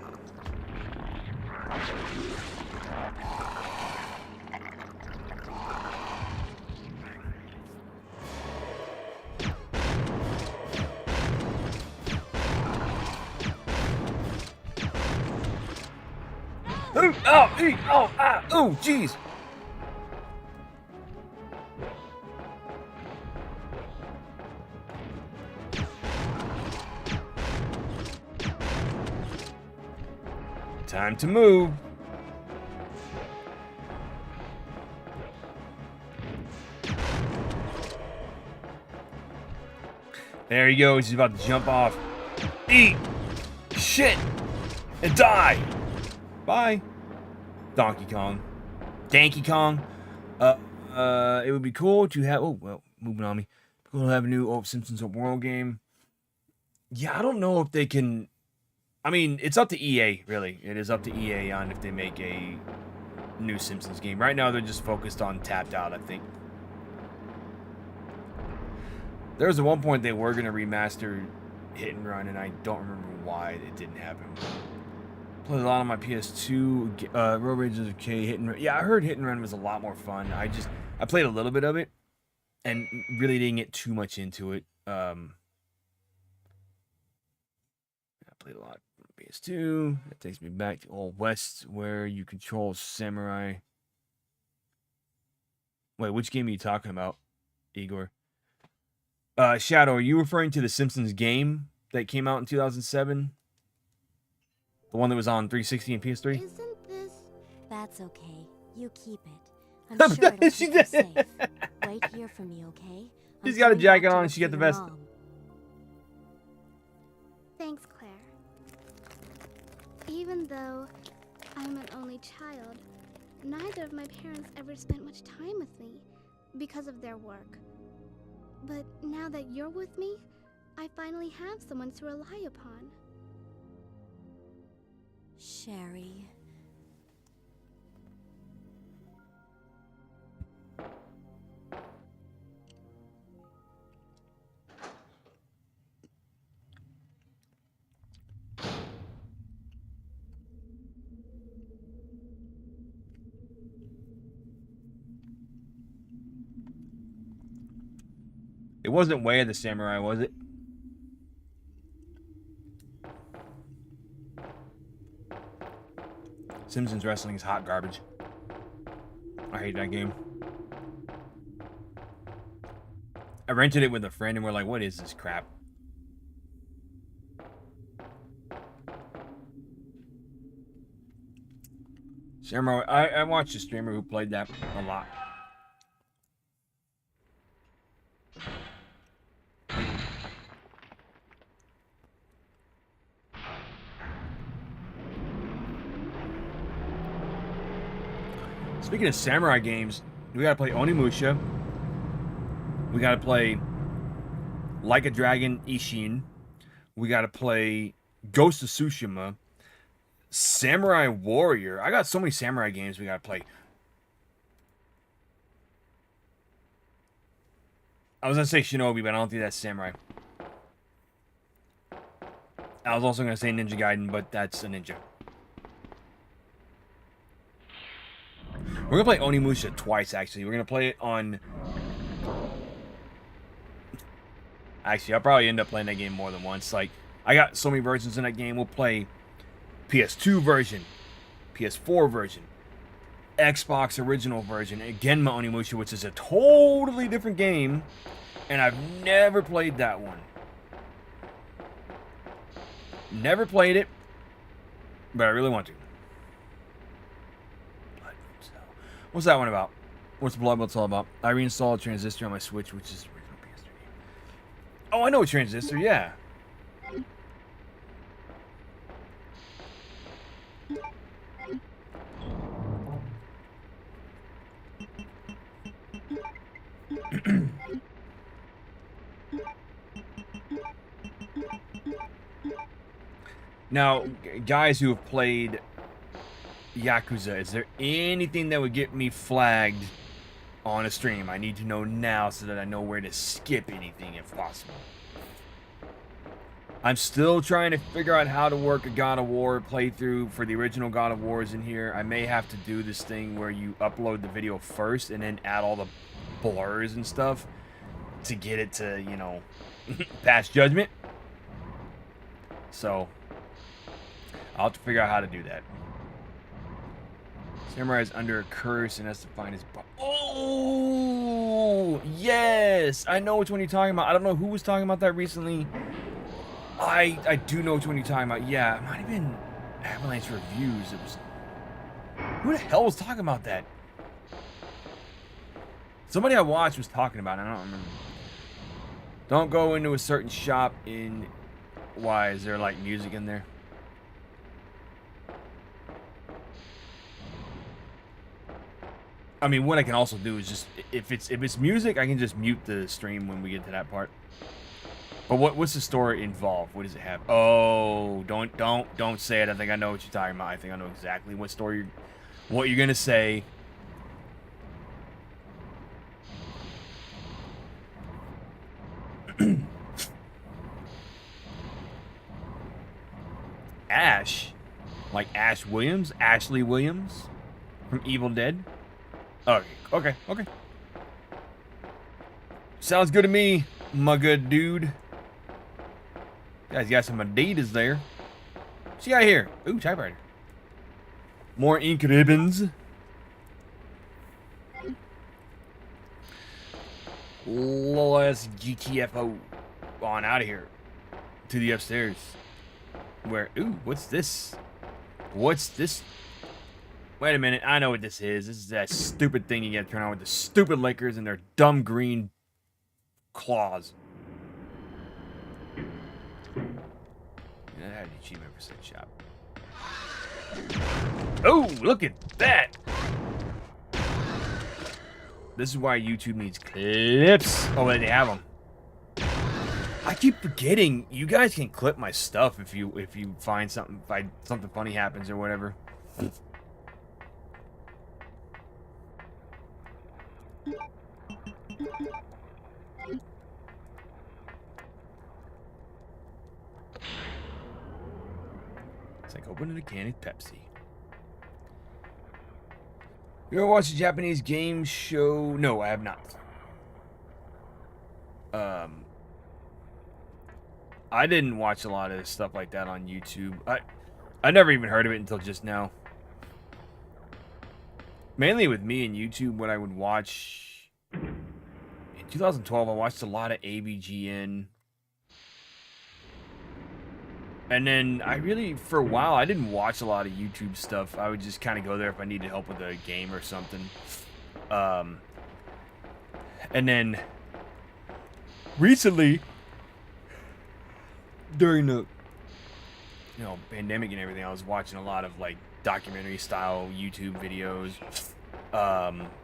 Oh, jeez. Time to move. There he goes. He's about to jump off. Eat shit and die. Bye. Donkey Kong. Danky Kong. It would be cool to have. Oh well, moving on me. Cool to have a new Simpsons Open World game. Yeah, I don't know if they can. I mean, it's up to EA, really. It is up to EA on if they make a new Simpsons game. Right now, they're just focused on Tapped Out, I think. There was at one point they were going to remaster Hit and Run, and I don't remember why it didn't happen. Played a lot on my PS2. Road Rage is okay. Hit and Run. Yeah, I heard Hit and Run was a lot more fun. I played a little bit of it, and really didn't get too much into it. I played a lot on PS2. That takes me back to Old West, where you control samurai. Wait, which game are you talking about, Igor? Shadow, are you referring to the Simpsons game that came out in 2007? The one that was on 360 and PS3? Isn't this... That's okay. You keep it. I'm sure it'll She keep you did. safe. Wait here for me, okay? She's I'm got a coming jacket back to on and she got the look for your vest. mom. Thanks, Claire. Even though I'm an only child, neither of my parents ever spent much time with me because of their work. But now that you're with me, I finally have someone to rely upon. Sherry. It wasn't Way of the Samurai, was it? Simpsons Wrestling is hot garbage. I hate that game. I rented it with a friend and we're like, what is this crap? Samurai, I watched a streamer who played that a lot. Speaking of samurai games, we gotta play Onimusha. We gotta play Like a Dragon Ishin. We gotta play Ghost of Tsushima. Samurai Warrior. I got so many samurai games we gotta play. I was gonna say Shinobi, but I don't think that's samurai. I was also gonna say Ninja Gaiden, but that's a ninja. We're gonna play Onimusha twice, actually. We're gonna play it on... Actually, I'll probably end up playing that game more than once. Like, I got so many versions in that game. We'll play PS2 version, PS4 version, Xbox original version, and again, my Onimusha, which is a totally different game, and I've never played that one. Never played it, but I really want to. What's that one about? What's Blood Boat's all about? I reinstalled Transistor on my Switch, which is the original PS3 game. Oh, I know Transistor, yeah. Now, guys who have played Yakuza, is there anything that would get me flagged on a stream? I need to know now so that I know where to skip anything if possible. I'm still trying to figure out how to work a God of War playthrough for the original God of Wars in here. I may have to do this thing where you upload the video first and then add all the blurs and stuff to get it to, you know, pass judgment. So, I'll have to figure out how to do that. Samurai is under a curse and has to find his... Oh! Yes! I know which one you're talking about. I don't know who was talking about that recently. I do know which one you're talking about. Yeah, it might have been... Avalanche reviews. It was. Who the hell was talking about that? Somebody I watched was talking about it. I don't remember. Don't go into a certain shop in. Why is there like music in there? I mean, what I can also do is just if it's music, I can just mute the stream when we get to that part. But what's the story involved? What does it have? Oh, don't say it. I think I know what you're talking about. I think I know exactly what story, what you're gonna say. Ash, like Ash Williams, Ashley Williams, from Evil Dead. Okay. Sounds good to me, my good dude. Guys, got some Adidas there. What's you got here? Ooh, typewriter. More ink ribbons. Let's GTFO on out of here. To the upstairs. Where, ooh, what's this? What's this? Wait a minute, I know what this is. This is that stupid thing you gotta turn on with the stupid Lakers and their dumb green claws. That had an achievement for said shop. Oh, look at that! This is why YouTube needs clips. Oh, wait, they have them. I keep forgetting you guys can clip my stuff if you find something funny happens or whatever. It's like opening a can of Pepsi. You ever watch a Japanese game show? No, I have not. I didn't watch a lot of stuff like that on YouTube. I never even heard of it until just now. Mainly with me and YouTube, what I would watch in 2012, I watched a lot of AVGN. And then for a while, I didn't watch a lot of YouTube stuff. I would just kind of go there if I needed help with a game or something. And then recently, during the pandemic and everything, I was watching a lot of like documentary style YouTube videos,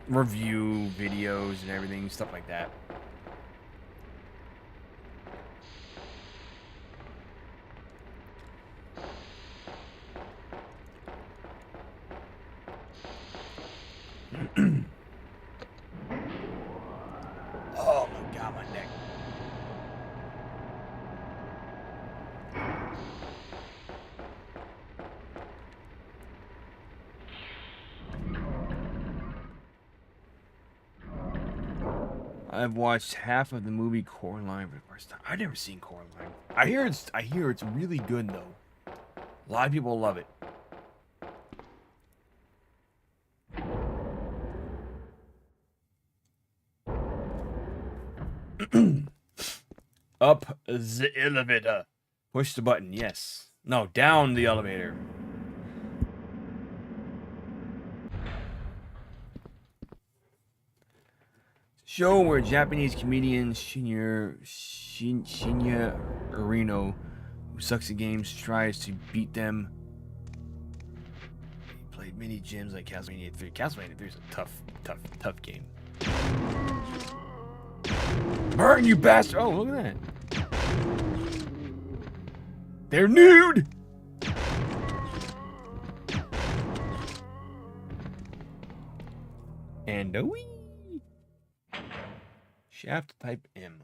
review videos and everything, stuff like that. Oh my god, my neck. I've watched half of the movie Coraline for the first time. I've never seen Coraline. I hear it's really good though. A lot of people love it. Up the elevator. Push the button, yes. No, down the elevator. Show where Japanese comedian Shinya Urino, who sucks at games, tries to beat them. He played many gyms like Castlevania 3. Castlevania 3 is a tough game. Burn, you bastard! Oh, look at that. They're nude! And a wee. Shaft type M.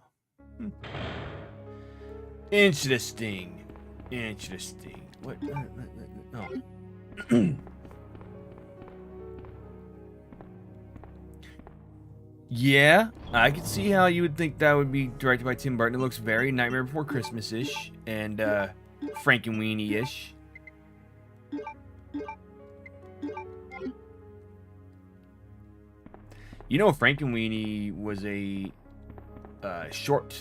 Interesting. What? No. Yeah, I could see how you would think that would be directed by Tim Burton. It looks very Nightmare Before Christmas-ish and Frankenweenie-ish. You know, Frankenweenie was a short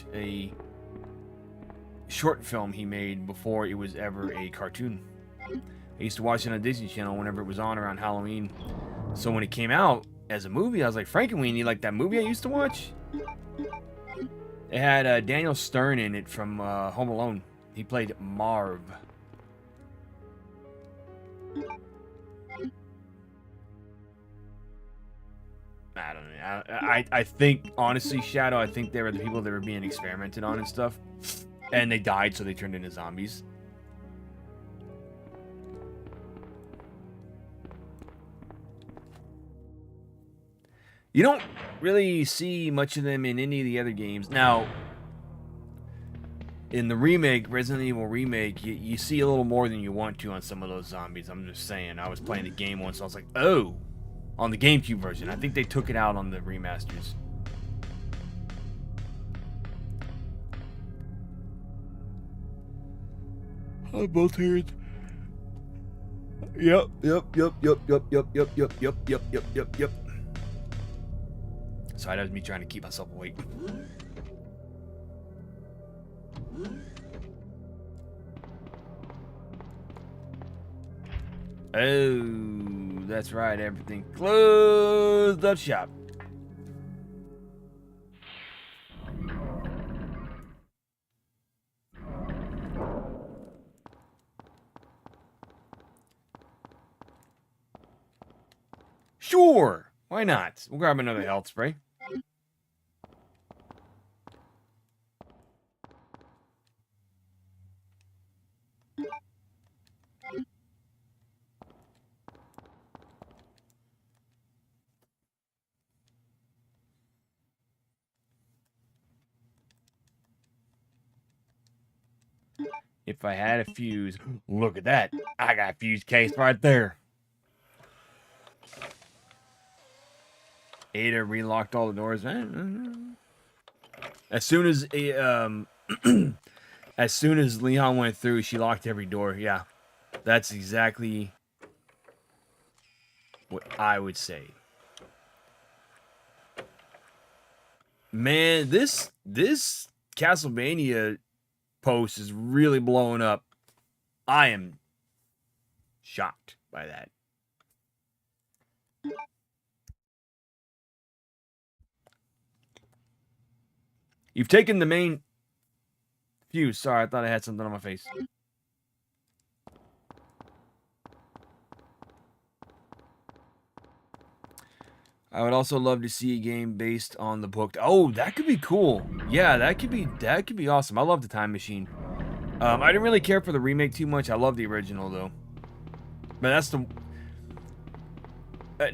film he made before it was ever a cartoon. I used to watch it on Disney Channel whenever it was on around Halloween. So when it came out as a movie, I was like, Frankenweenie, like that movie I used to watch? It had Daniel Stern in it from Home Alone. He played Marv. I don't know. I think, honestly, Shadow, I think they were the people that were being experimented on and stuff. And they died, so they turned into zombies. You don't really see much of them in any of the other games. Now, in the remake, Resident Evil remake, you see a little more than you want to on some of those zombies. I'm just saying. I was playing the game once, so I was like, oh, on the GameCube version. I think they took it out on the remasters. On both hands. Yep. Sorry, that was me trying to keep myself awake. Oh, that's right. Everything closed up shop. Sure. Why not? We'll grab another health spray. If I had a fuse, look at that. I got a fuse case right there. Ada relocked all the doors. As soon as as soon as Leon went through, she locked every door. Yeah, that's exactly what I would say. Man, this Castlevania post is really blowing up. I am shocked by that. You've taken the main fuse. Sorry, I thought I had something on my face. I would also love to see a game based on the book. Oh, that could be cool. Yeah, that could be awesome. I love the Time Machine. I didn't really care for the remake too much. I love the original though. But that's the.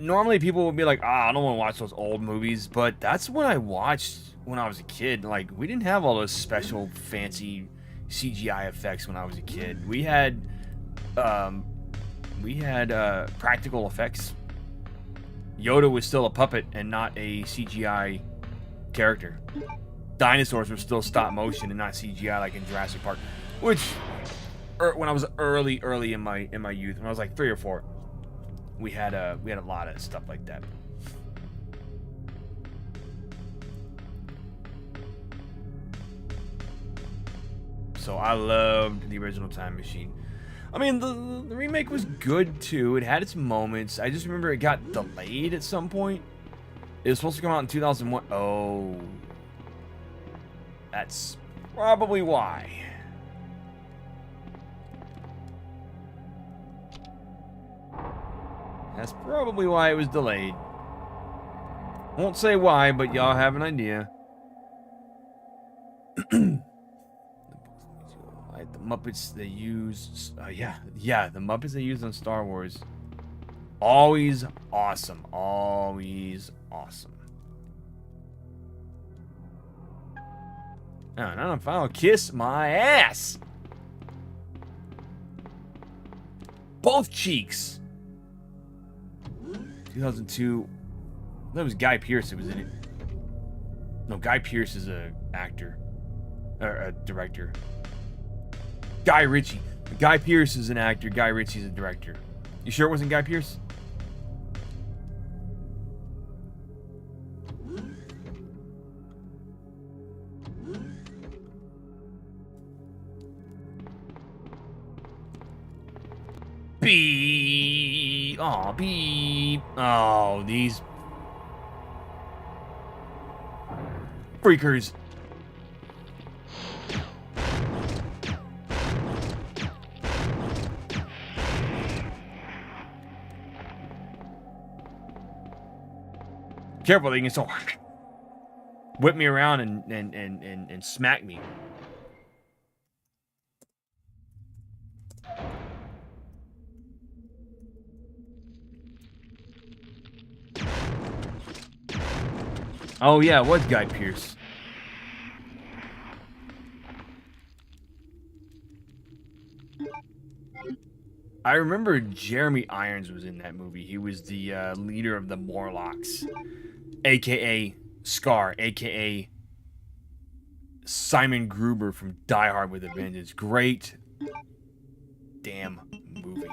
Normally people would be like, I don't want to watch those old movies, but that's what I watched when I was a kid. Like, we didn't have all those special fancy CGI effects when I was a kid. We had practical effects. Yoda was still a puppet and not a CGI character. Dinosaurs were still stop motion and not CGI like in Jurassic Park. Which, when I was early in my youth, when I was like 3 or 4, we had a lot of stuff like that. So I loved the original Time Machine. I mean, the remake was good too. It had its moments. I just remember it got delayed at some point. It was supposed to come out in 2001. Oh, that's probably why. That's probably why it was delayed. Won't say why, but y'all have an idea. Like the Muppets they use, yeah, the Muppets they used on Star Wars. Always awesome. Always awesome. Now, not a final kiss my ass. Both cheeks. 2002. That was Guy Pearce that was in it. No, Guy Pearce is a actor. Or a director. Guy Ritchie. Guy Pearce is an actor. Guy Ritchie's a director. You sure it wasn't Guy Pearce? Beep. Oh, beep. Oh, these freakers. Careful, they can still whip me around and smack me. Oh yeah, it was Guy Pearce. I remember Jeremy Irons was in that movie. He was the leader of the Morlocks, aka Scar, aka Simon Gruber from Die Hard with a Vengeance. Great damn movie.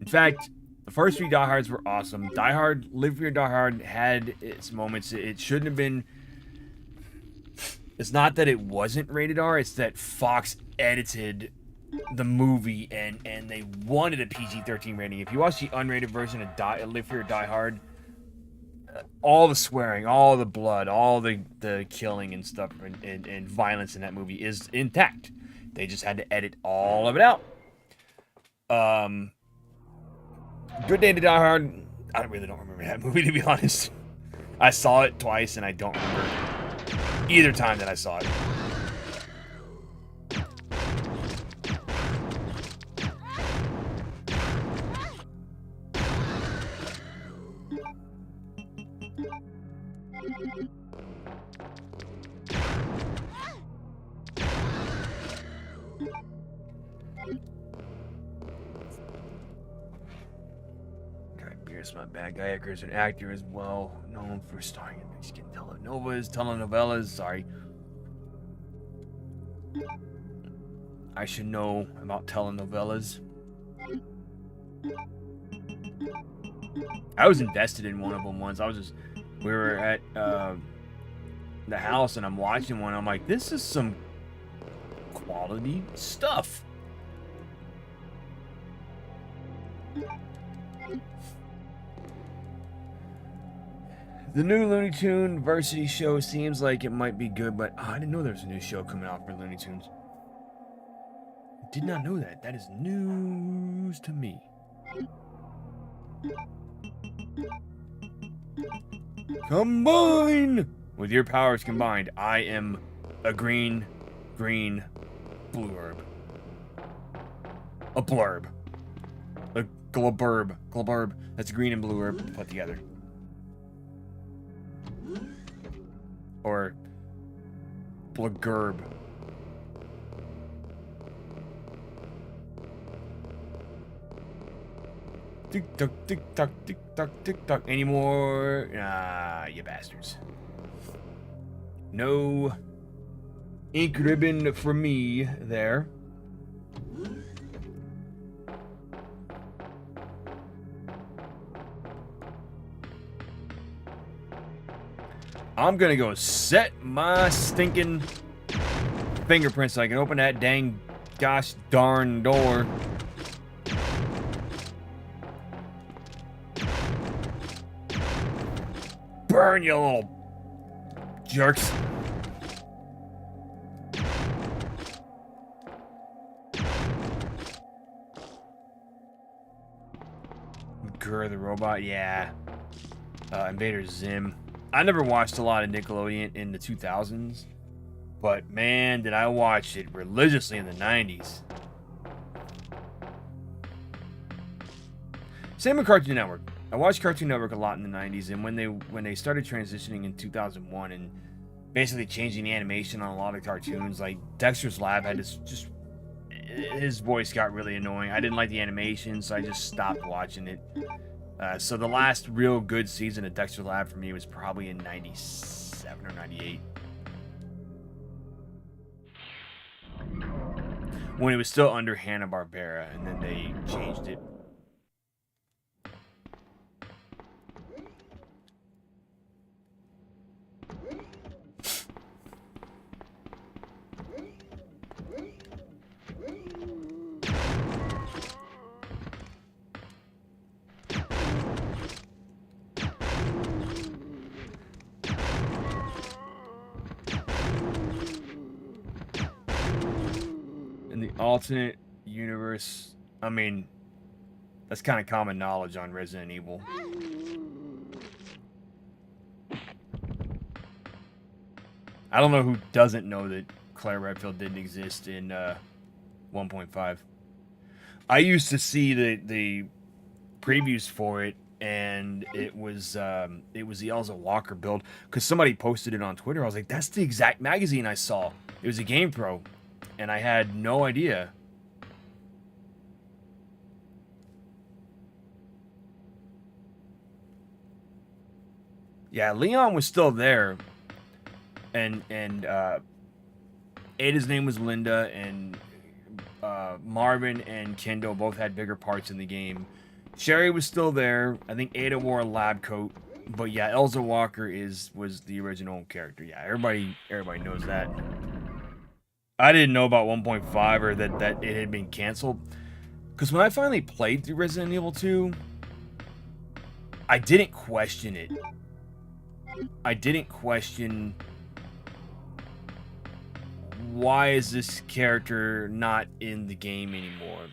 In fact, the first 3 Die Hards were awesome. Die Hard, Live Free or Die Hard had its moments. It shouldn't have been. It's not that it wasn't rated R, it's that Fox edited the movie and they wanted a PG-13 rating. If you watch the unrated version of Live Free or Die Hard, all the swearing, all the blood, all the killing and stuff and violence in that movie is intact. They just had to edit all of it out. Good Day to Die Hard. I really don't remember that movie, to be honest. I saw it twice and I don't remember either time that I saw it. Guy Pearce, my bad. Guy Ecker is an actor as well, known for starring in Mexican telenovelas. Sorry. I should know about telenovelas. I was invested in one of them once. We were at the house and I'm watching one. I'm like, this is some quality stuff. The new Looney Tune Varsity show seems like it might be good, but I didn't know there was a new show coming out for Looney Tunes. Did not know that. That is news to me. Combine! With your powers combined, I am a green blurb. A blurb. A glurb. That's green and blue herb put together. Or blurb. Tick tock, tick tock, tick tock, tick tock. Any more? Ah, you bastards. No ink ribbon for me there. I'm gonna go set my stinking fingerprints so I can open that dang gosh darn door. Burn, you little jerks. Gurr the robot, yeah. Invader Zim. I never watched a lot of Nickelodeon in the 2000s, but man, did I watch it religiously in the 90s. Same with Cartoon Network. I watched Cartoon Network a lot in the 90s, and when they started transitioning in 2001 and basically changing the animation on a lot of cartoons, like Dexter's Lab had this just his voice got really annoying. I didn't like the animation, so I just stopped watching it. So the last real good season of Dexter's Lab for me was probably in 97 or 98. When it was still under Hanna-Barbera, and then they changed it. the alternate universe. I mean, that's kind of common knowledge on Resident Evil. I don't know who doesn't know that Claire Redfield didn't exist in 1.5. I used to see the previews for it, and it was the Elza Walker build, because somebody posted it on Twitter. I was like, that's the exact magazine I saw. It was a GamePro, and I had no idea. Yeah, Leon was still there, and Ada's name was Linda, and Marvin and Kendo both had bigger parts in the game. Sherry was still there. I think Ada wore a lab coat, but yeah, Elza Walker was the original character. Yeah, everybody knows that. I didn't know about 1.5 or that it had been canceled, because when I finally played through Resident Evil 2, I didn't question it. I didn't question why is this character not in the game anymore.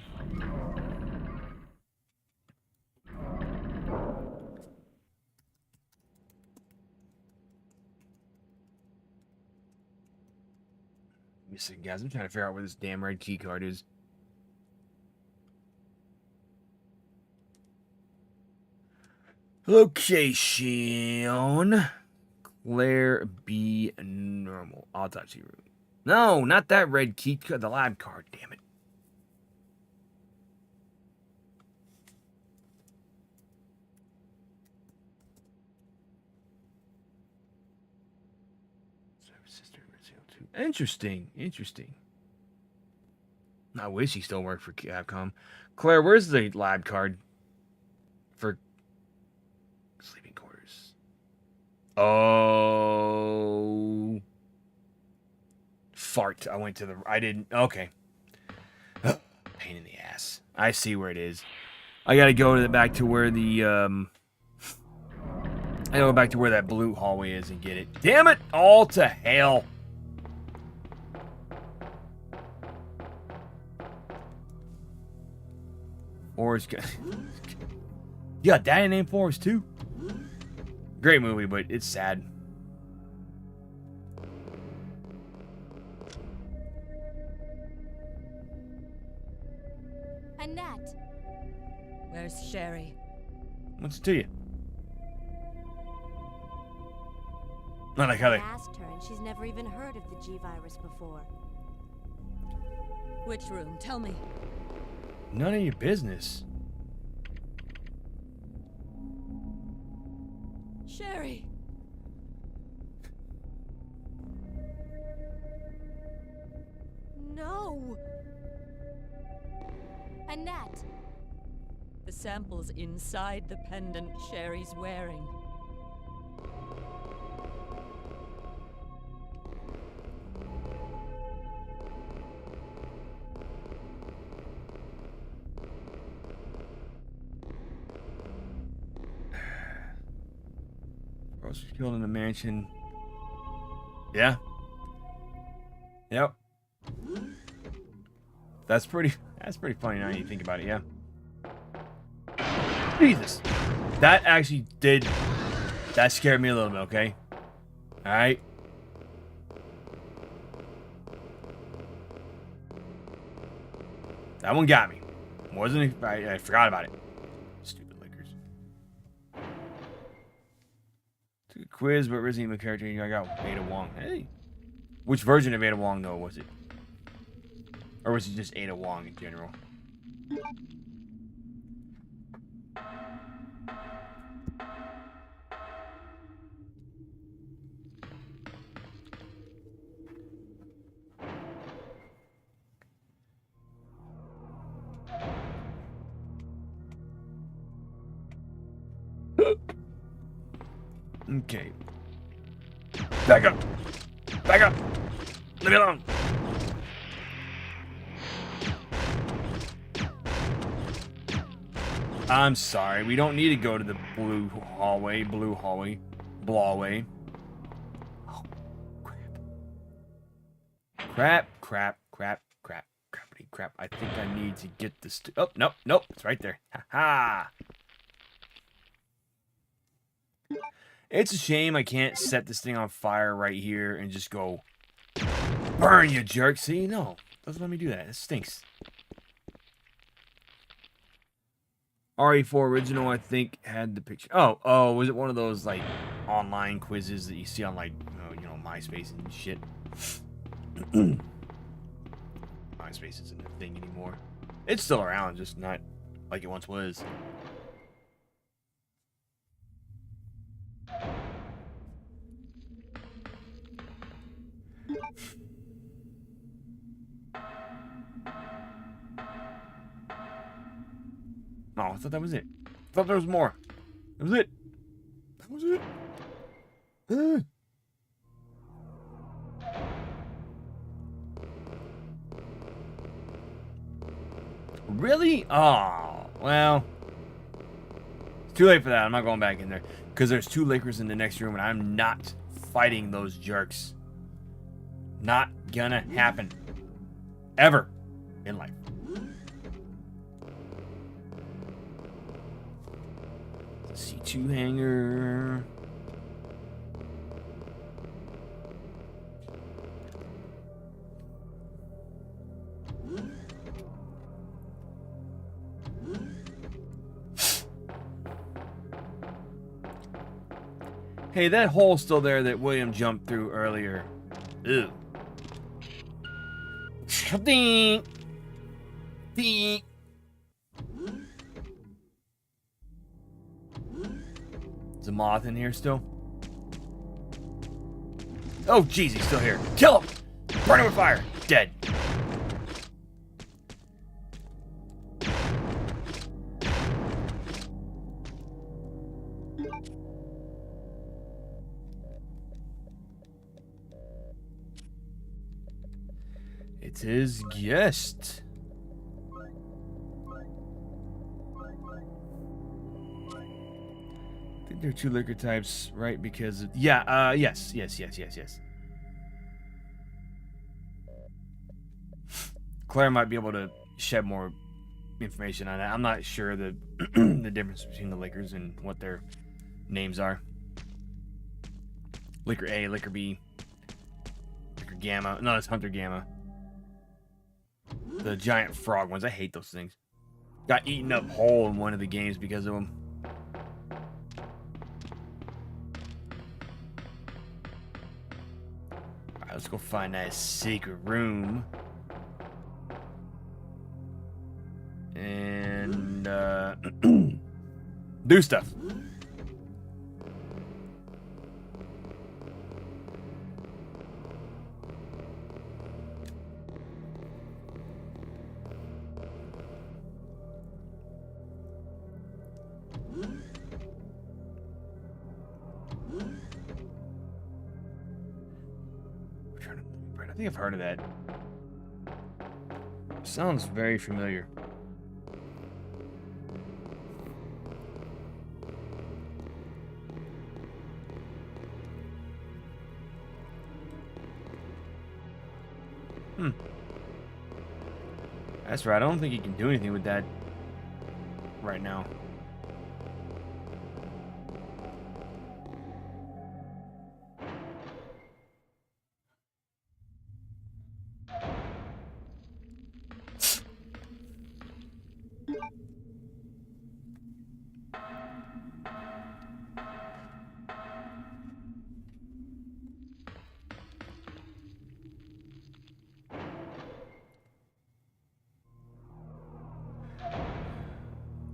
Let me see, guys. I'm trying to figure out where this damn red key card is. Location. Claire B. Normal. Autopsy room. No, not that red key card. The lab card. Damn it. Interesting. I wish he still worked for Capcom. Claire, where's the lab card for sleeping quarters? Oh. Fart. I went to the... I didn't... Okay. Pain in the ass. I see where it is. I gotta go back to where the... I gotta go back to where that blue hallway is and get it. Damn it! All to hell. Forrest... You got daddy named Forrest too? Great movie, but it's sad. Annette! Where's Sherry? What's it to you? Not like how I they... asked her, and she's never even heard of the G virus before. Which room? Tell me. None of your business. Sherry! No! Annette! The sample's inside the pendant Sherry's wearing. Rose was killed in the mansion. Yeah. Yep. That's pretty funny now you think about it, yeah. Jesus. That actually did... That scared me a little bit, okay? Alright. That one got me. I forgot about it. Stupid lickers. Took a quiz, but Resident Evil character, I got Ada Wong. Hey. Which version of Ada Wong, though, was it? Or was it just Ada Wong in general? Okay. Back up! Back up! Leave me alone! I'm sorry, we don't need to go to the blue hallway. Blawway. Oh, crap. Crap. Crappity crap. I think I need to get this. Oh, nope, nope. It's right there. Ha ha. It's a shame I can't set this thing on fire right here and just go, burn, you jerk. See, no. Doesn't let me do that. It stinks. RE4 original, I think, had the picture. Oh, was it one of those, like, online quizzes that you see on, like, MySpace and shit? MySpace isn't a thing anymore. It's still around, just not like it once was. Oh, I thought that was it. I thought there was more. That was it. That was it. Really? Oh, well. It's too late for that. I'm not going back in there. Because there's 2 lickers in the next room, and I'm not fighting those jerks. Not gonna happen. Ever. In life. C2 hanger. Hey, that hole's still there that William jumped through earlier. Ew. Ding. Ding. Is the moth in here still? Oh, jeez, he's still here. Kill him! Burn him with fire. Dead. It's his guest. I think there are 2 liquor types, right? Because of, yeah, yes. Claire might be able to shed more information on that. I'm not sure the the difference between the liquors and what their names are. Liquor A, Liquor B, Liquor Gamma. No, it's Hunter Gamma. The giant frog ones. I hate those things. Got eaten up whole in one of the games because of them. Alright, let's go find that secret room. And, do stuff. I think I've heard of that. Sounds very familiar. That's right. I don't think you can do anything with that right now.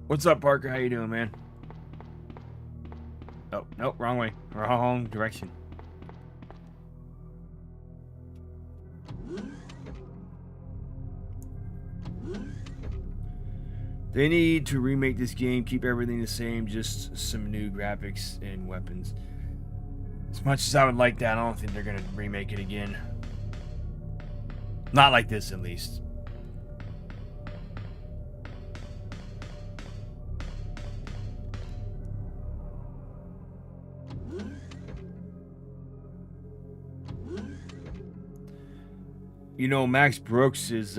What's up, Parker? How you doing, man? Oh, nope, wrong way. Wrong direction. They need to remake this game, keep everything the same, just some new graphics and weapons. As much as I would like that, I don't think they're going to remake it again. Not like this, at least. You know, Max Brooks is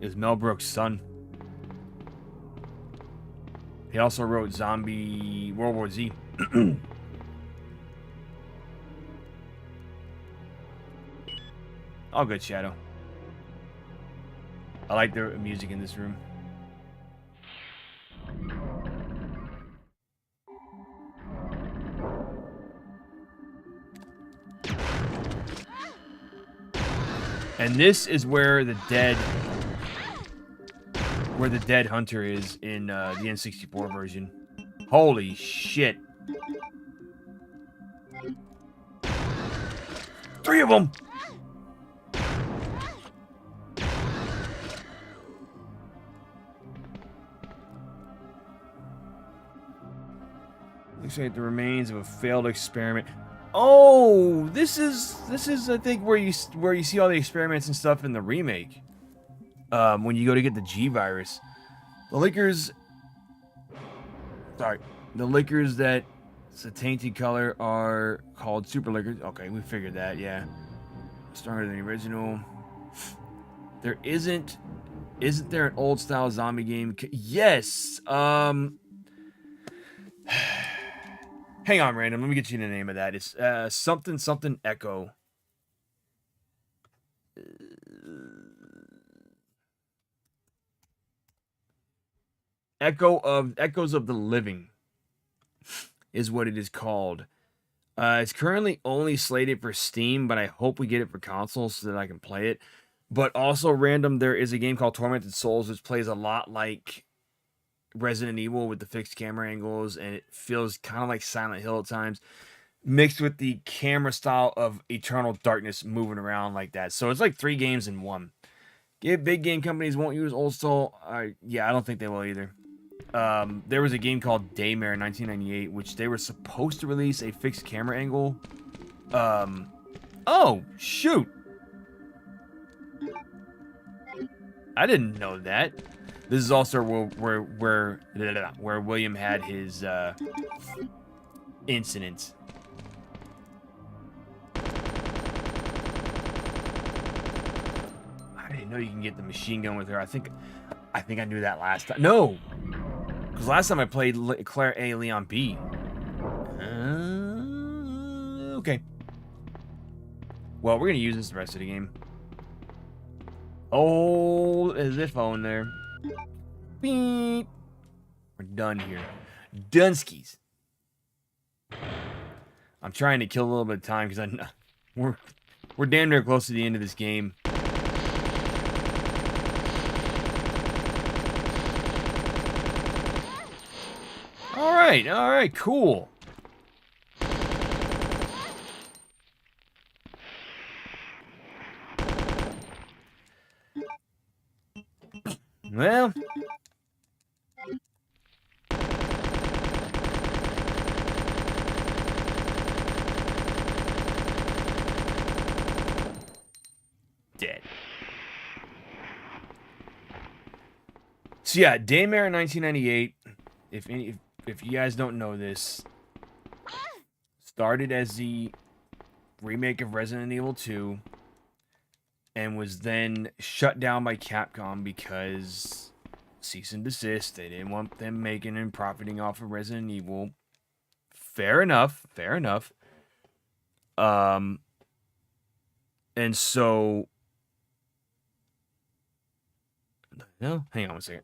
is Mel Brooks' son. He also wrote Zombie World War Z. All good, Shadow. I like the music in this room. And this is where the dead hunter is in the N64 version. Holy shit. 3 of them. Looks like the remains of a failed experiment. Oh, this is I think where you see all the experiments and stuff in the remake. When you go to get the G virus, the liquors that it's a tainted color are called super liquors. Okay, we figured that. Yeah, stronger than the original. There isn't there an old style zombie game? Yes. Hang on, random. Let me get you the name of that. It's something Echo. Echoes of the Living is what it is called. It's currently only slated for Steam, but I hope we get it for consoles so that I can play it. But also, random, there is a game called Tormented Souls, which plays a lot like Resident Evil with the fixed camera angles, and it feels kind of like Silent Hill at times, mixed with the camera style of Eternal Darkness moving around like that. So it's like 3 games in one. Big game companies won't use old style. Yeah, I don't think they will either. There was a game called Daymare in 1998, which they were supposed to release a fixed camera angle. Oh, shoot. I didn't know that. This is also where William had his incident. I didn't know you can get the machine gun with her. I think I knew that last time. No, because last time I played Claire A, Leon B. Okay. Well, we're gonna use this the rest of the game. Oh, is this phone there? Beep. We're done here. Dunskies. I'm trying to kill a little bit of time because we're damn near close to the end of this game. All right, cool. Well, dead. So yeah, Daymare in 1998. If you guys don't know this, started as the remake of Resident Evil 2. And was then shut down by Capcom because cease and desist. They didn't want them making and profiting off of Resident Evil. Fair enough. And so, no, hang on one second.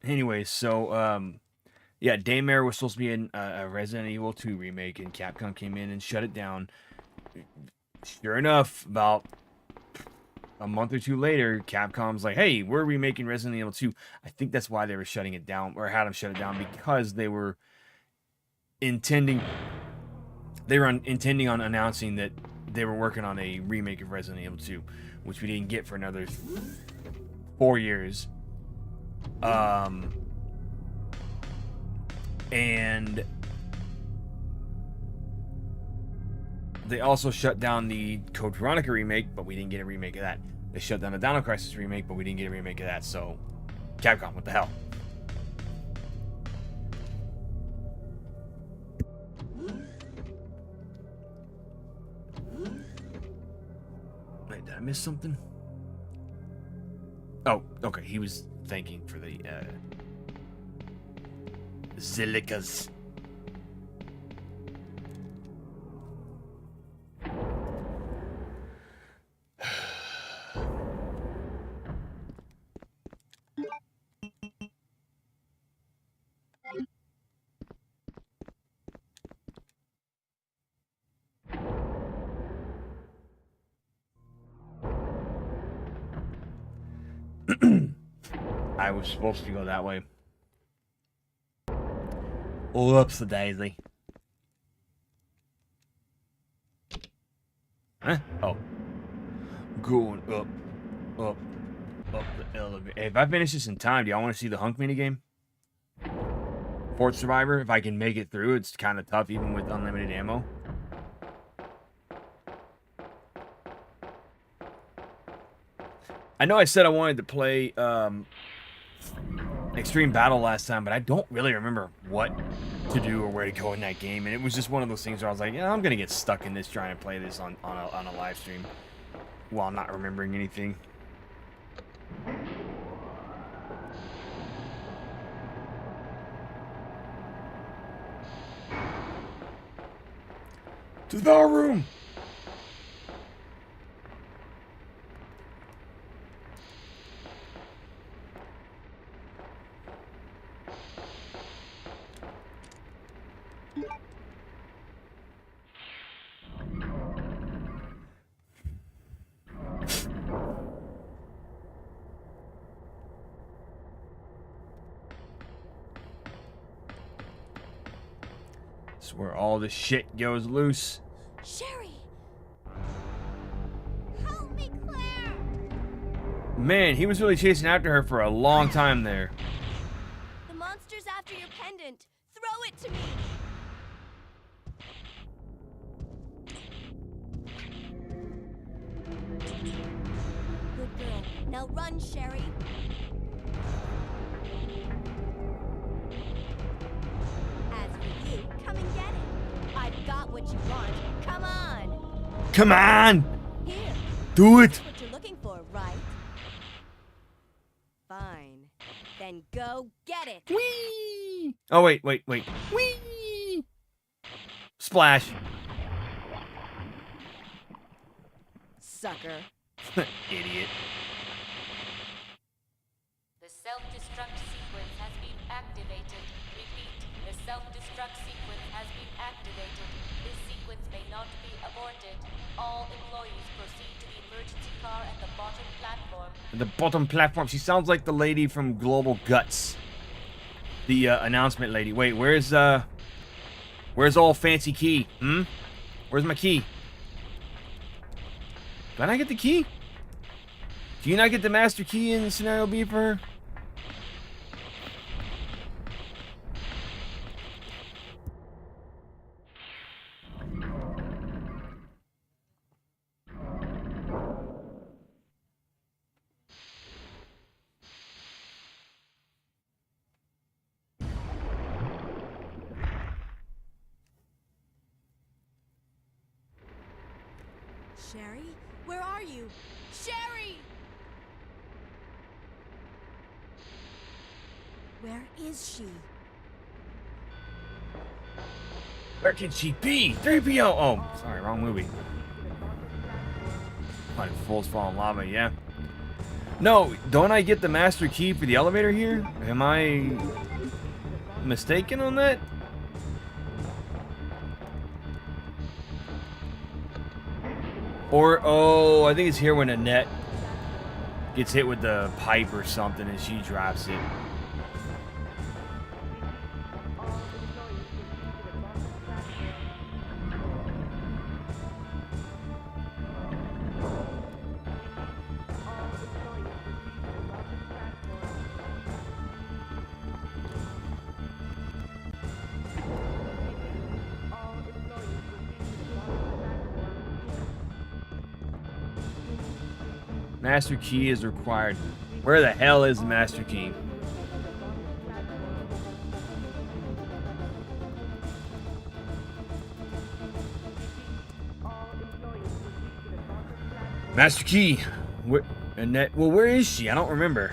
Anyway, so yeah, Daymare was supposed to be in a Resident Evil 2 remake, and Capcom came in and shut it down. Sure enough, about a month or two later, Capcom's like, "Hey, we're remaking Resident Evil 2." I think that's why they were shutting it down, or had them shut it down, because they were intending on announcing that they were working on a remake of Resident Evil 2, which we didn't get for another 4 years. And they also shut down the Code Veronica remake, but we didn't get a remake of that. They shut down the Dino Crisis remake, but we didn't get a remake of that. So, Capcom, what the hell? Wait, did I miss something? Oh, okay. He was thanking for the Zilicas. I was supposed to go that way. Whoops, the daisy. Huh? Oh. Going up the elevator. Hey, if I finish this in time, do y'all want to see the hunk minigame? Fort Survivor, if I can make it through, it's kind of tough even with unlimited ammo. I know I said I wanted to play Extreme Battle last time, but I don't really remember what to do or where to go in that game. And it was just one of those things where I was like, yeah, I'm going to get stuck in this trying to play this on a live stream while not remembering anything. To the power room! It's where all the shit goes loose. Sherry! Help me, Claire! Man, he was really chasing after her for a long time there. The monster's after your pendant. Throw it to me! Good girl. Now run, Sherry. As for you, come and get it. I've got what you want. Come on. Come on! Here. Do That's it! what you're looking for, right? Fine. Then go get it. Whee! Oh, wait. Whee! Splash. Sucker. Idiot. The self-destruct sequence has been activated. Repeat, the self-destruct sequence has been activated. This sequence may not be aborted. All employees proceed to the emergency car at the bottom platform. The bottom platform. She sounds like the lady from Global Guts. The announcement lady. Wait, where's all fancy key? Where's my key? Did I not get the key? Do you not get the master key in scenario B for her? Sherry? Where are you? Sherry! Where is she? Where can she be? 3PO! Oh, sorry, wrong movie. Like Fools Fall in Lava, yeah. No, don't I get the master key for the elevator here? Am I mistaken on that? Or, oh, I think it's here when Annette gets hit with the pipe or something and she drops it. Master key is required. Where the hell is the master key? Master key. Where, Annette? Well, where is she? I don't remember.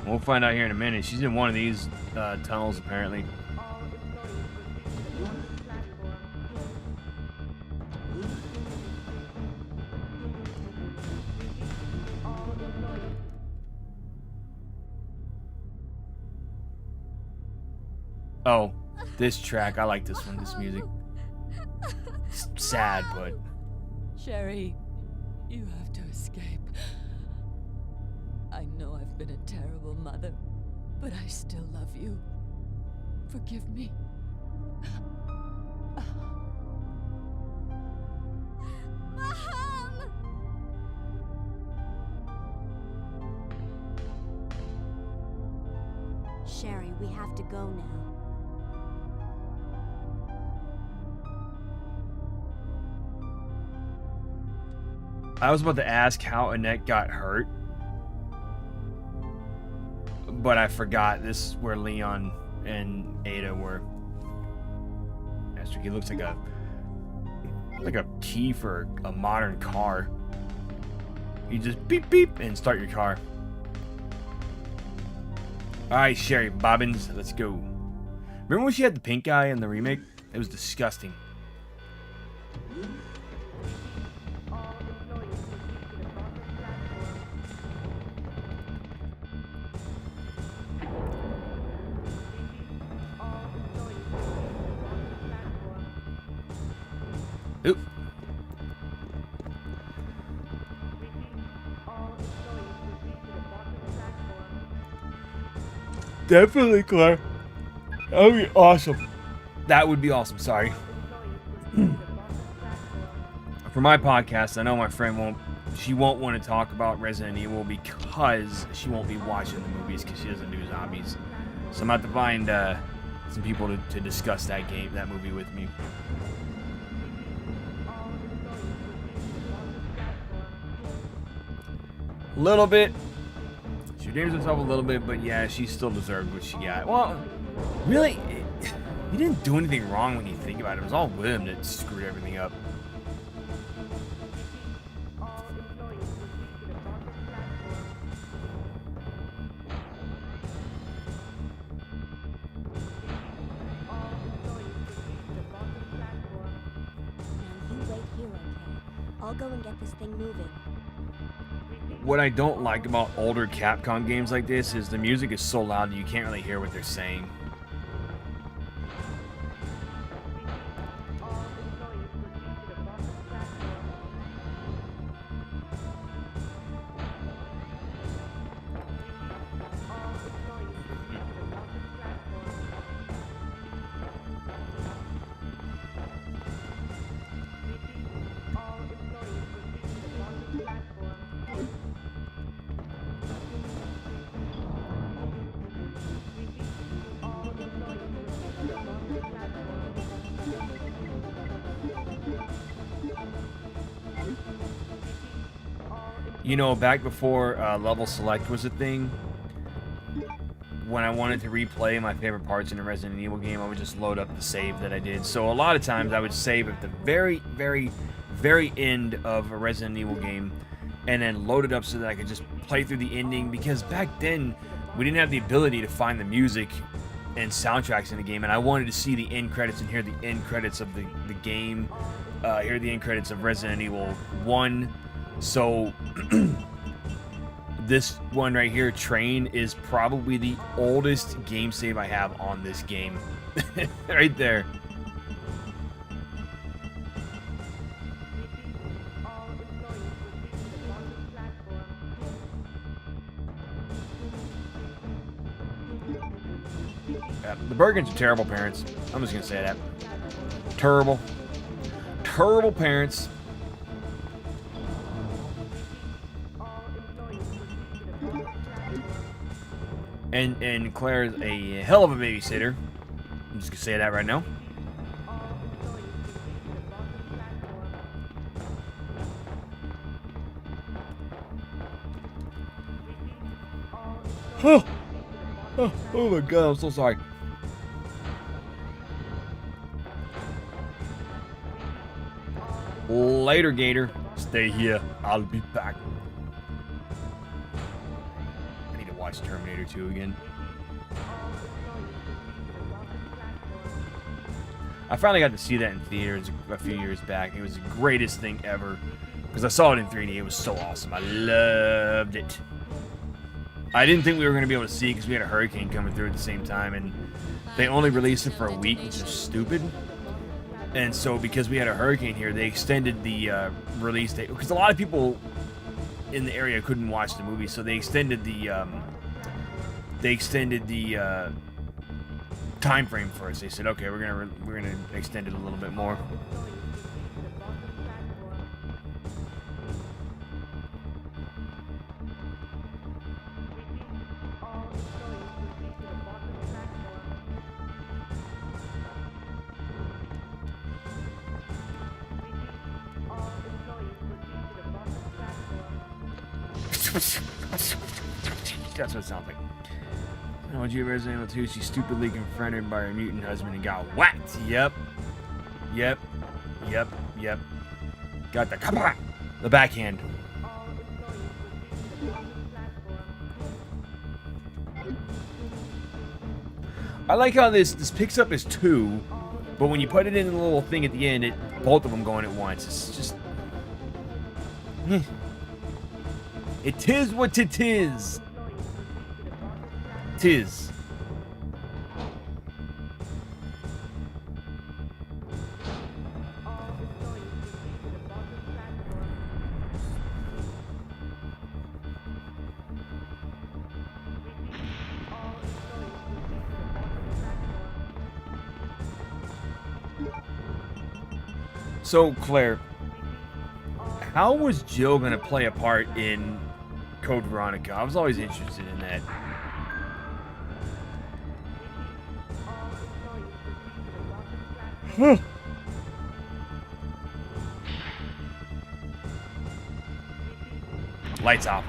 We'll find out here in a minute. She's in one of these tunnels, apparently. Oh, this track. I like this one, this music. It's sad, but... Sherry, you have to escape. I know I've been a terrible mother, but I still love you. Forgive me. Mom! Sherry, we have to go now. I was about to ask how Annette got hurt, but I forgot this is where Leon and Ada were. Master key looks like a key for a modern car. You just beep beep and start your car. Alright, Sherry Bobbins, let's go. Remember when she had the pink eye in the remake? It was disgusting. Oop. Definitely, Claire. That would be awesome. That would be awesome. Sorry. For my podcast, I know my friend won't want to talk about Resident Evil because she won't be watching the movies because she doesn't do zombies. So I'm about to find some people to discuss that movie with me. A little bit. She redeems herself a little bit, but yeah, she still deserved what she got. Well, really, he didn't do anything wrong when you think about it. It was all William that screwed everything up. Now you wait here, okay? I'll go and get this thing moving. What I don't like about older Capcom games like this is the music is so loud that you can't really hear what they're saying. You know, back before level select was a thing, when I wanted to replay my favorite parts in a Resident Evil game, I would just load up the save that I did. So a lot of times I would save at the very, very, very end of a Resident Evil game and then load it up so that I could just play through the ending, because back then we didn't have the ability to find the music and soundtracks in the game, and I wanted to see the end credits and hear the end credits of the game, hear the end credits of Resident Evil 1. So this one right here, Train, is probably the oldest game save I have on this game. Right there. Yeah, the Birkins are terrible parents. I'm just gonna say that. Terrible. Terrible parents. And Claire's a hell of a babysitter. I'm just gonna say that right now. Oh my god, I'm so sorry. Later, Gator. Stay here. I'll be back. I need to watch Terminator 2 again. I finally got to see that in theaters a few years back. It was the greatest thing ever. Because I saw it in 3D. It was so awesome. I loved it. I didn't think we were going to be able to see it because we had a hurricane coming through at the same time. And they only released it for a week, which is stupid. And so because we had a hurricane here, they extended the release date. Because a lot of people in the area couldn't watch the movie. So they extended the time frame for us. They said, okay, we're gonna extend it a little bit more. That's what it sounds like. Would you Resident Evil 2? She stupidly confronted by her mutant husband and got whacked. Yep. Got the backhand. I like how this picks up as 2, but when you put it in the little thing at the end, both of them going at once. It's just. It is what it is. Tis. So, Claire, how was Jill going to play a part in Code Veronica? I was always interested in that. Lights off.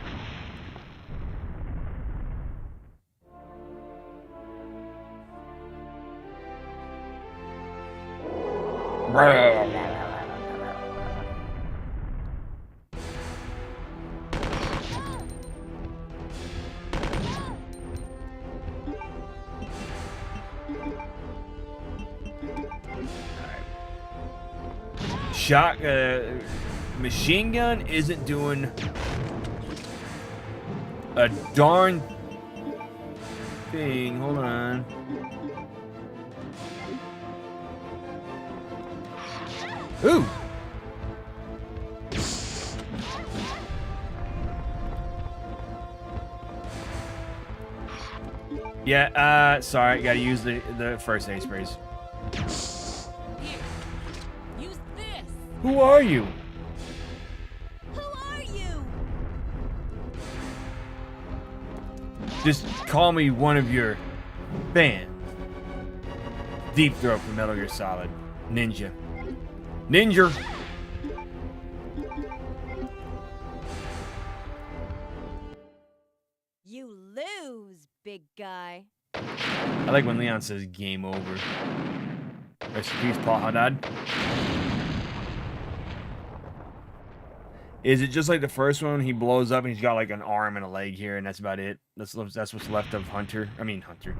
Machine gun isn't doing a darn thing. Hold on. Ooh. Yeah, sorry, gotta use the first aid sprays. Use this. Who are you? Who are you? Just call me one of your fans. Deep Throat from Metal Gear Solid. Ninja. Ninja! You lose, big guy. I like when Leon says game over. Rest in peace, Paul Haddad. Is it just like the first one? He blows up and he's got like an arm and a leg here, and that's about it. That's what's left of Hunter. I mean Hunter.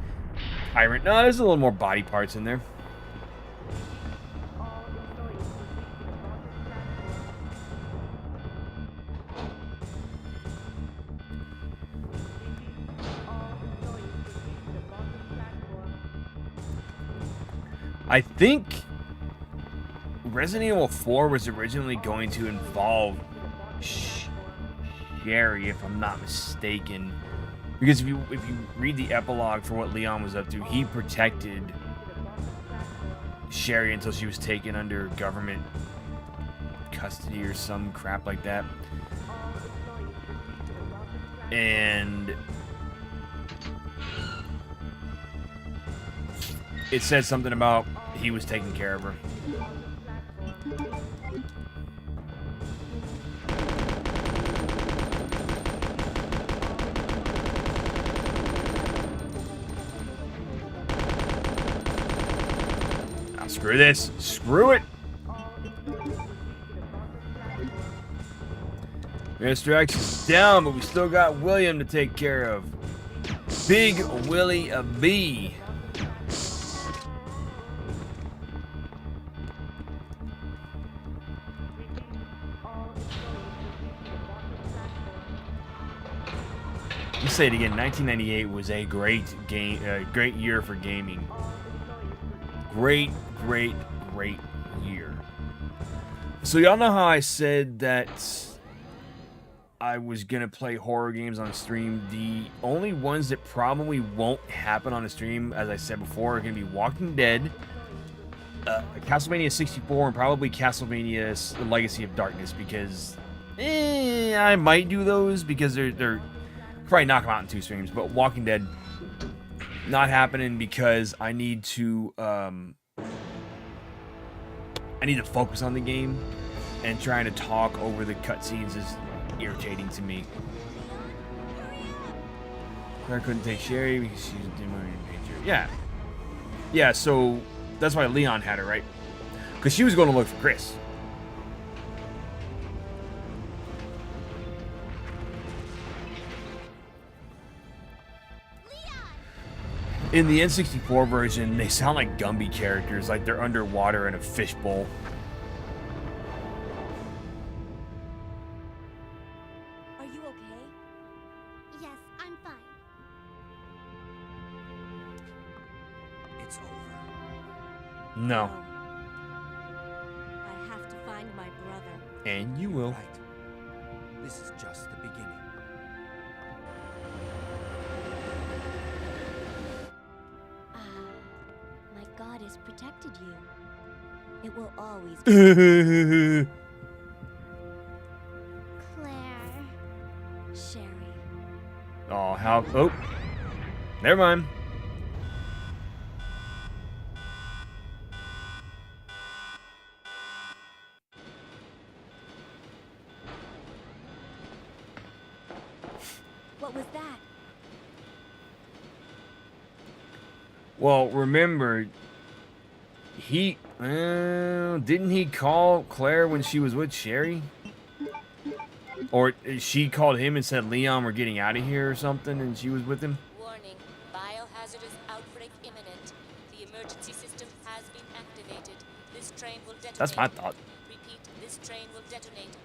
Tyrant. No, there's a little more body parts in there. I think Resident Evil 4 was originally going to involve Sherry, if I'm not mistaken. Because if you read the epilogue for what Leon was up to, he protected Sherry until she was taken under government custody or some crap like that. And it said something about he was taking care of her. Now screw this. Screw it. Mr. X is down, but we still got William to take care of. Big Willie a B. Let's say it again. 1998 was a great year for gaming. Great year. So y'all know how I said that I was gonna play horror games on stream. The only ones that probably won't happen on the stream, as I said before, are gonna be Walking Dead, Castlevania 64, and probably Castlevania The Legacy of Darkness, because I might do those because they're probably knock them out in 2 streams. But Walking Dead not happening because I need to focus on the game, and trying to talk over the cutscenes is irritating to me. Claire couldn't take Sherry because she was in danger. Yeah, so that's why Leon had her, right? Because she was going to look for Chris. In the N64 version, they sound like Gumby characters, like they're underwater in a fishbowl. Are you okay? Yes, I'm fine. It's over. No. I have to find my brother. And you will. Right. This is just the beginning. My God has protected you. It will always be. Claire. Sherry. Oh, how... Oh. Never mind. What was that? Well, remember, didn't he call Claire when she was with Sherry? Or she called him and said, Leon, we're getting out of here or something, and she was with him? Warning, biohazardous outbreak imminent. The emergency system has been activated. This train will detonate. That's my thought. Repeat, this train will detonate.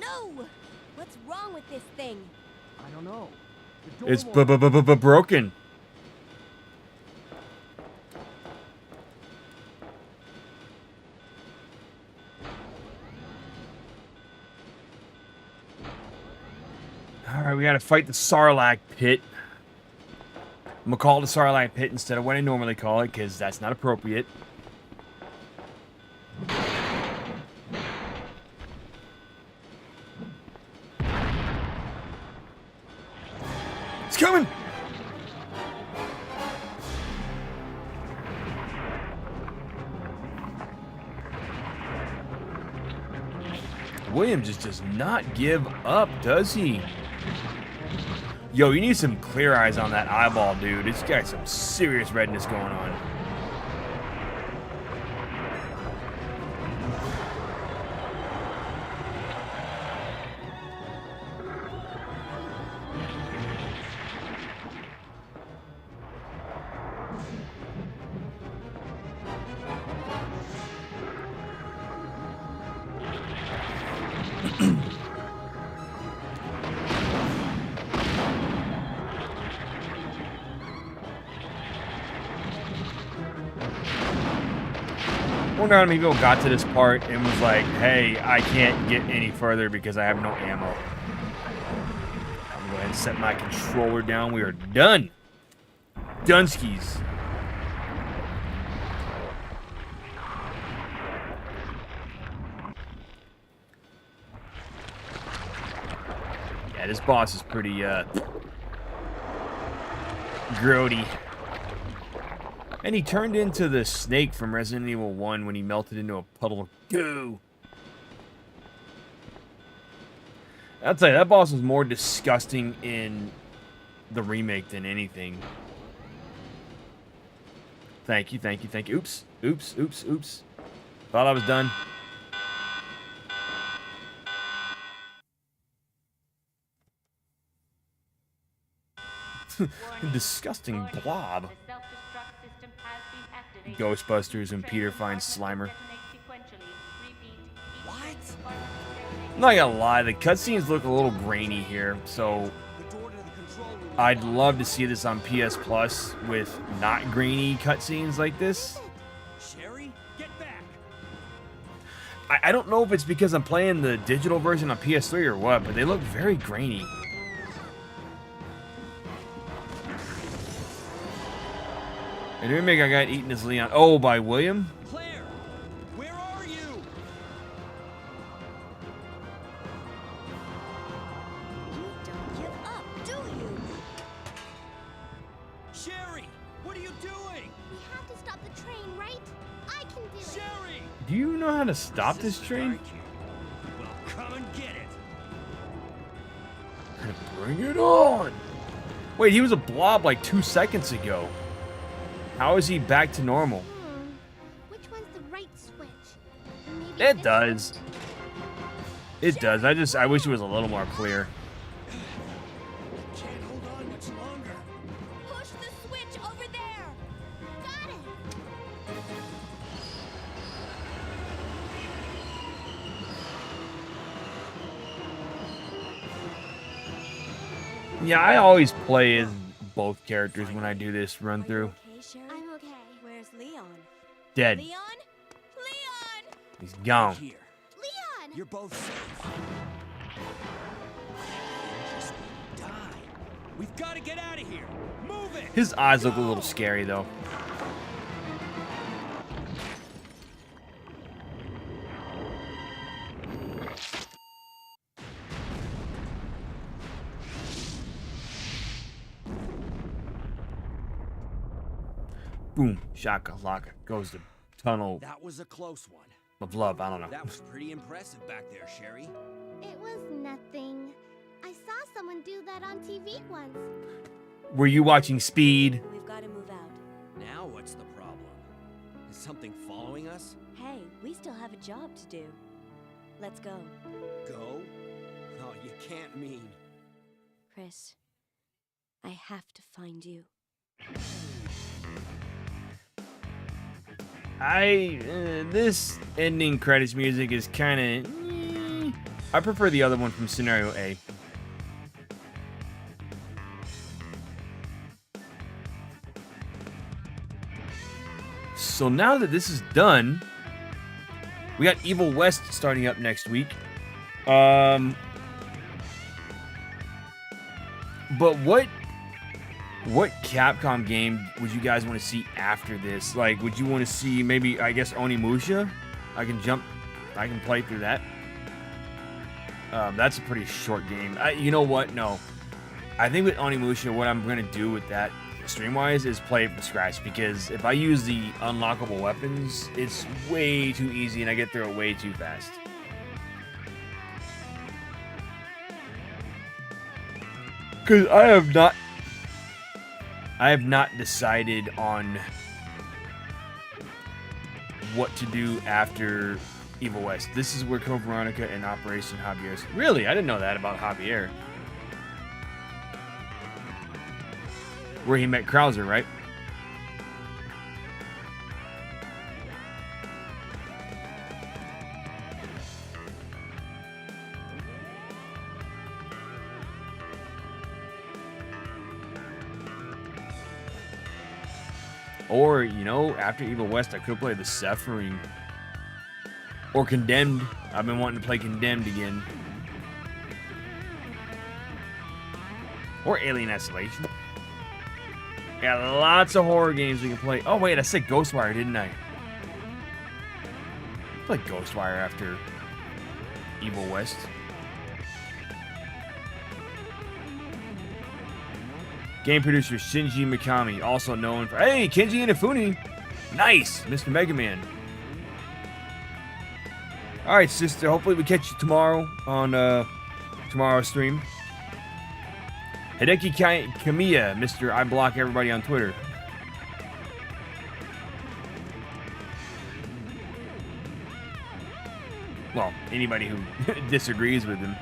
No! What's wrong with this thing? I don't know. It's broken. Alright, we gotta fight the Sarlacc pit. I'm gonna call it the Sarlacc pit instead of what I normally call it, because that's not appropriate. It's coming! William just does not give up, does he? Yo, you need some clear eyes on that eyeball, dude. It's got some serious redness going on. wonder how many people got to this part and was like, hey, I can't get any further because I have no ammo. I'm gonna go ahead and set my controller down. We are done. Dunskies. Yeah, this boss is pretty grody. And he turned into the snake from Resident Evil 1 when he melted into a puddle of goo. I'll tell you, that boss was more disgusting in the remake than anything. Thank you, thank you, thank you. Oops, oops, oops, oops. Thought I was done. Disgusting blob. Ghostbusters and Peter finds Slimer. What? I'm not gonna lie, the cutscenes look a little grainy here, so I'd love to see this on PS Plus with not grainy cutscenes like this. Sherry, get back. I don't know if it's because I'm playing the digital version on PS3 or what, but they look very grainy. And the remake I got eaten as Leon. Oh, by William? Claire, where are you? You don't give up, do you? Sherry, what are you doing? We have to stop the train, right? I can do it. Sherry! Do you know how to stop this train? Well, come and get it. Bring it on! Wait, he was a blob like 2 seconds ago. How is he back to normal? Which one's the right switch? Maybe It this does. It does. I wish it was a little more clear. Can't hold on much longer. Push the switch over there. Got it. Yeah, I always play as both characters when I do this run through. Okay, Sherry? I'm okay. Where's Leon? Dead. Leon? Leon! He's gone. Here, Leon! you're both safe. Just die. We've got to get out of here. Move it. His eyes look a little scary though. Boom, shaka laka goes the tunnel That was a close one. of love. I don't know. That was pretty impressive back there, Sherry. It was nothing. I saw someone do that on TV once. Were you watching Speed? We've got to move out. Now what's the problem? Is something following us? Hey, we still have a job to do. Let's go. Go? Oh, you can't mean. Chris, I have to find you. This ending credits music is kind of. I prefer the other one from Scenario A. So now that this is done, we got Evil West starting up next week. But what Capcom game would you guys want to see after this? Like, would you want to see maybe, I guess, Onimusha? I can play through that. That's a pretty short game. You know what? No. I think with Onimusha, what I'm going to do with that stream-wise is play it from scratch, because if I use the unlockable weapons, it's way too easy and I get through it way too fast. Because I have not decided on what to do after Evil West. This is where Code Veronica and Operation Javier is. Really? I didn't know that about Javier. Where he met Krauser, right? Or, you know, after Evil West, I could play the Suffering Or Condemned. I've been wanting to play Condemned again. Or Alien Isolation. Got lots of horror games we can play. Oh, wait, I said Ghostwire, didn't I? I played Ghostwire after Evil West. Game producer Shinji Mikami, also known for... Hey, Kenji Inafune! Nice! Mr. Mega Man. Alright, sister. Hopefully we catch you tomorrow on tomorrow's stream. Hideki Kamiya, Mr. I block everybody on Twitter. Well, anybody who disagrees with him.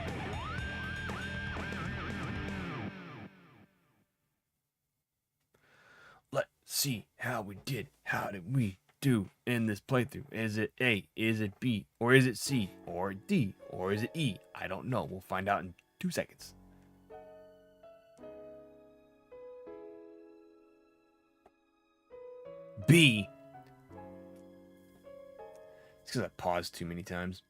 Let's see how we did. How did we do in this playthrough? Is it A? Is it B? Or is it C? Or D? Or is it E? I don't know. We'll find out in 2 seconds. B. It's because I paused too many times.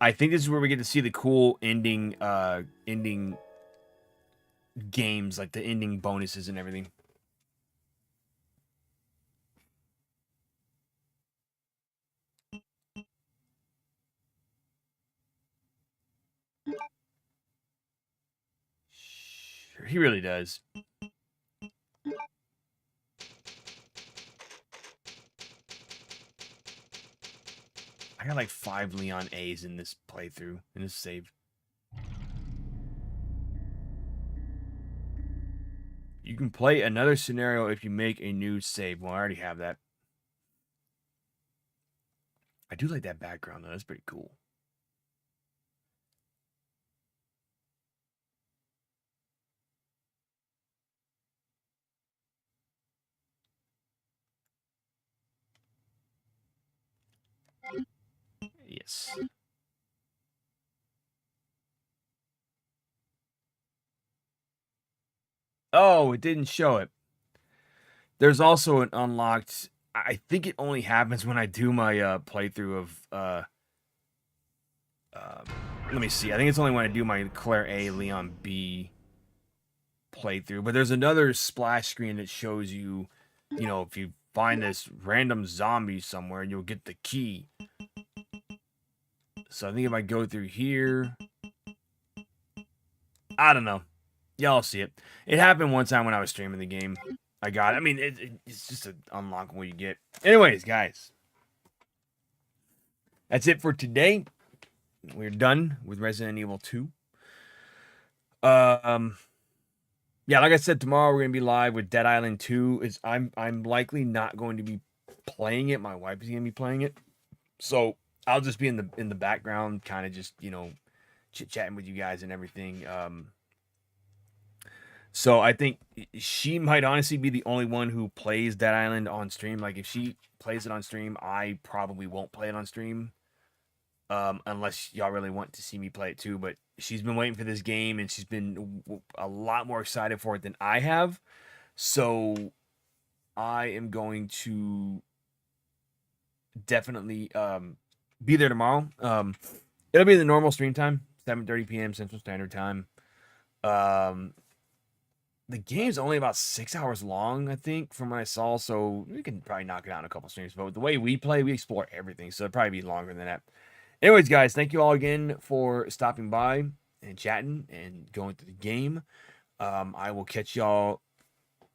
I think this is where we get to see the cool ending games, like the ending bonuses and everything. Sure, he really does. I got like 5 Leon A's in this playthrough, in this save. You can play another scenario if you make a new save. Well, I already have that. I do like that background, though. That's pretty cool. Yes. Oh, it didn't show it. There's also an unlocked... I think it only happens when I do my playthrough of... let me see. I think it's only when I do my Claire A, Leon B playthrough. But there's another splash screen that shows you, you know, if you find this random zombie somewhere, you'll get the key. So I think if I go through here... I don't know. Y'all see it. It happened one time when I was streaming the game. I got it. I mean, it's just an unlockable you get. Anyways, guys. That's it for today. We're done with Resident Evil 2. Yeah, like I said, tomorrow we're gonna be live with Dead Island 2. I'm likely not going to be playing it. My wife is gonna be playing it. So I'll just be in the background, kind of just, you know, chit-chatting with you guys and everything. So I think she might honestly be the only one who plays Dead Island on stream. Like, if she plays it on stream, I probably won't play it on stream. Unless y'all really want to see me play it too. But she's been waiting for this game, and she's been a lot more excited for it than I have. So I am going to definitely be there tomorrow. It'll be the normal stream time, 7:30 p.m. Central Standard Time. The game's only about 6 hours long, I think, from what I saw, so we can probably knock it out in a couple streams. But the way we play, we explore everything, so it'll probably be longer than that. Anyways, guys, thank you all again for stopping by and chatting and going through the game. I will catch y'all,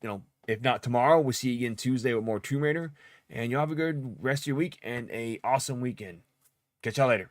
you know, if not tomorrow, we'll see you again Tuesday with more Tomb Raider. And y'all have a good rest of your week and a awesome weekend. Catch y'all later.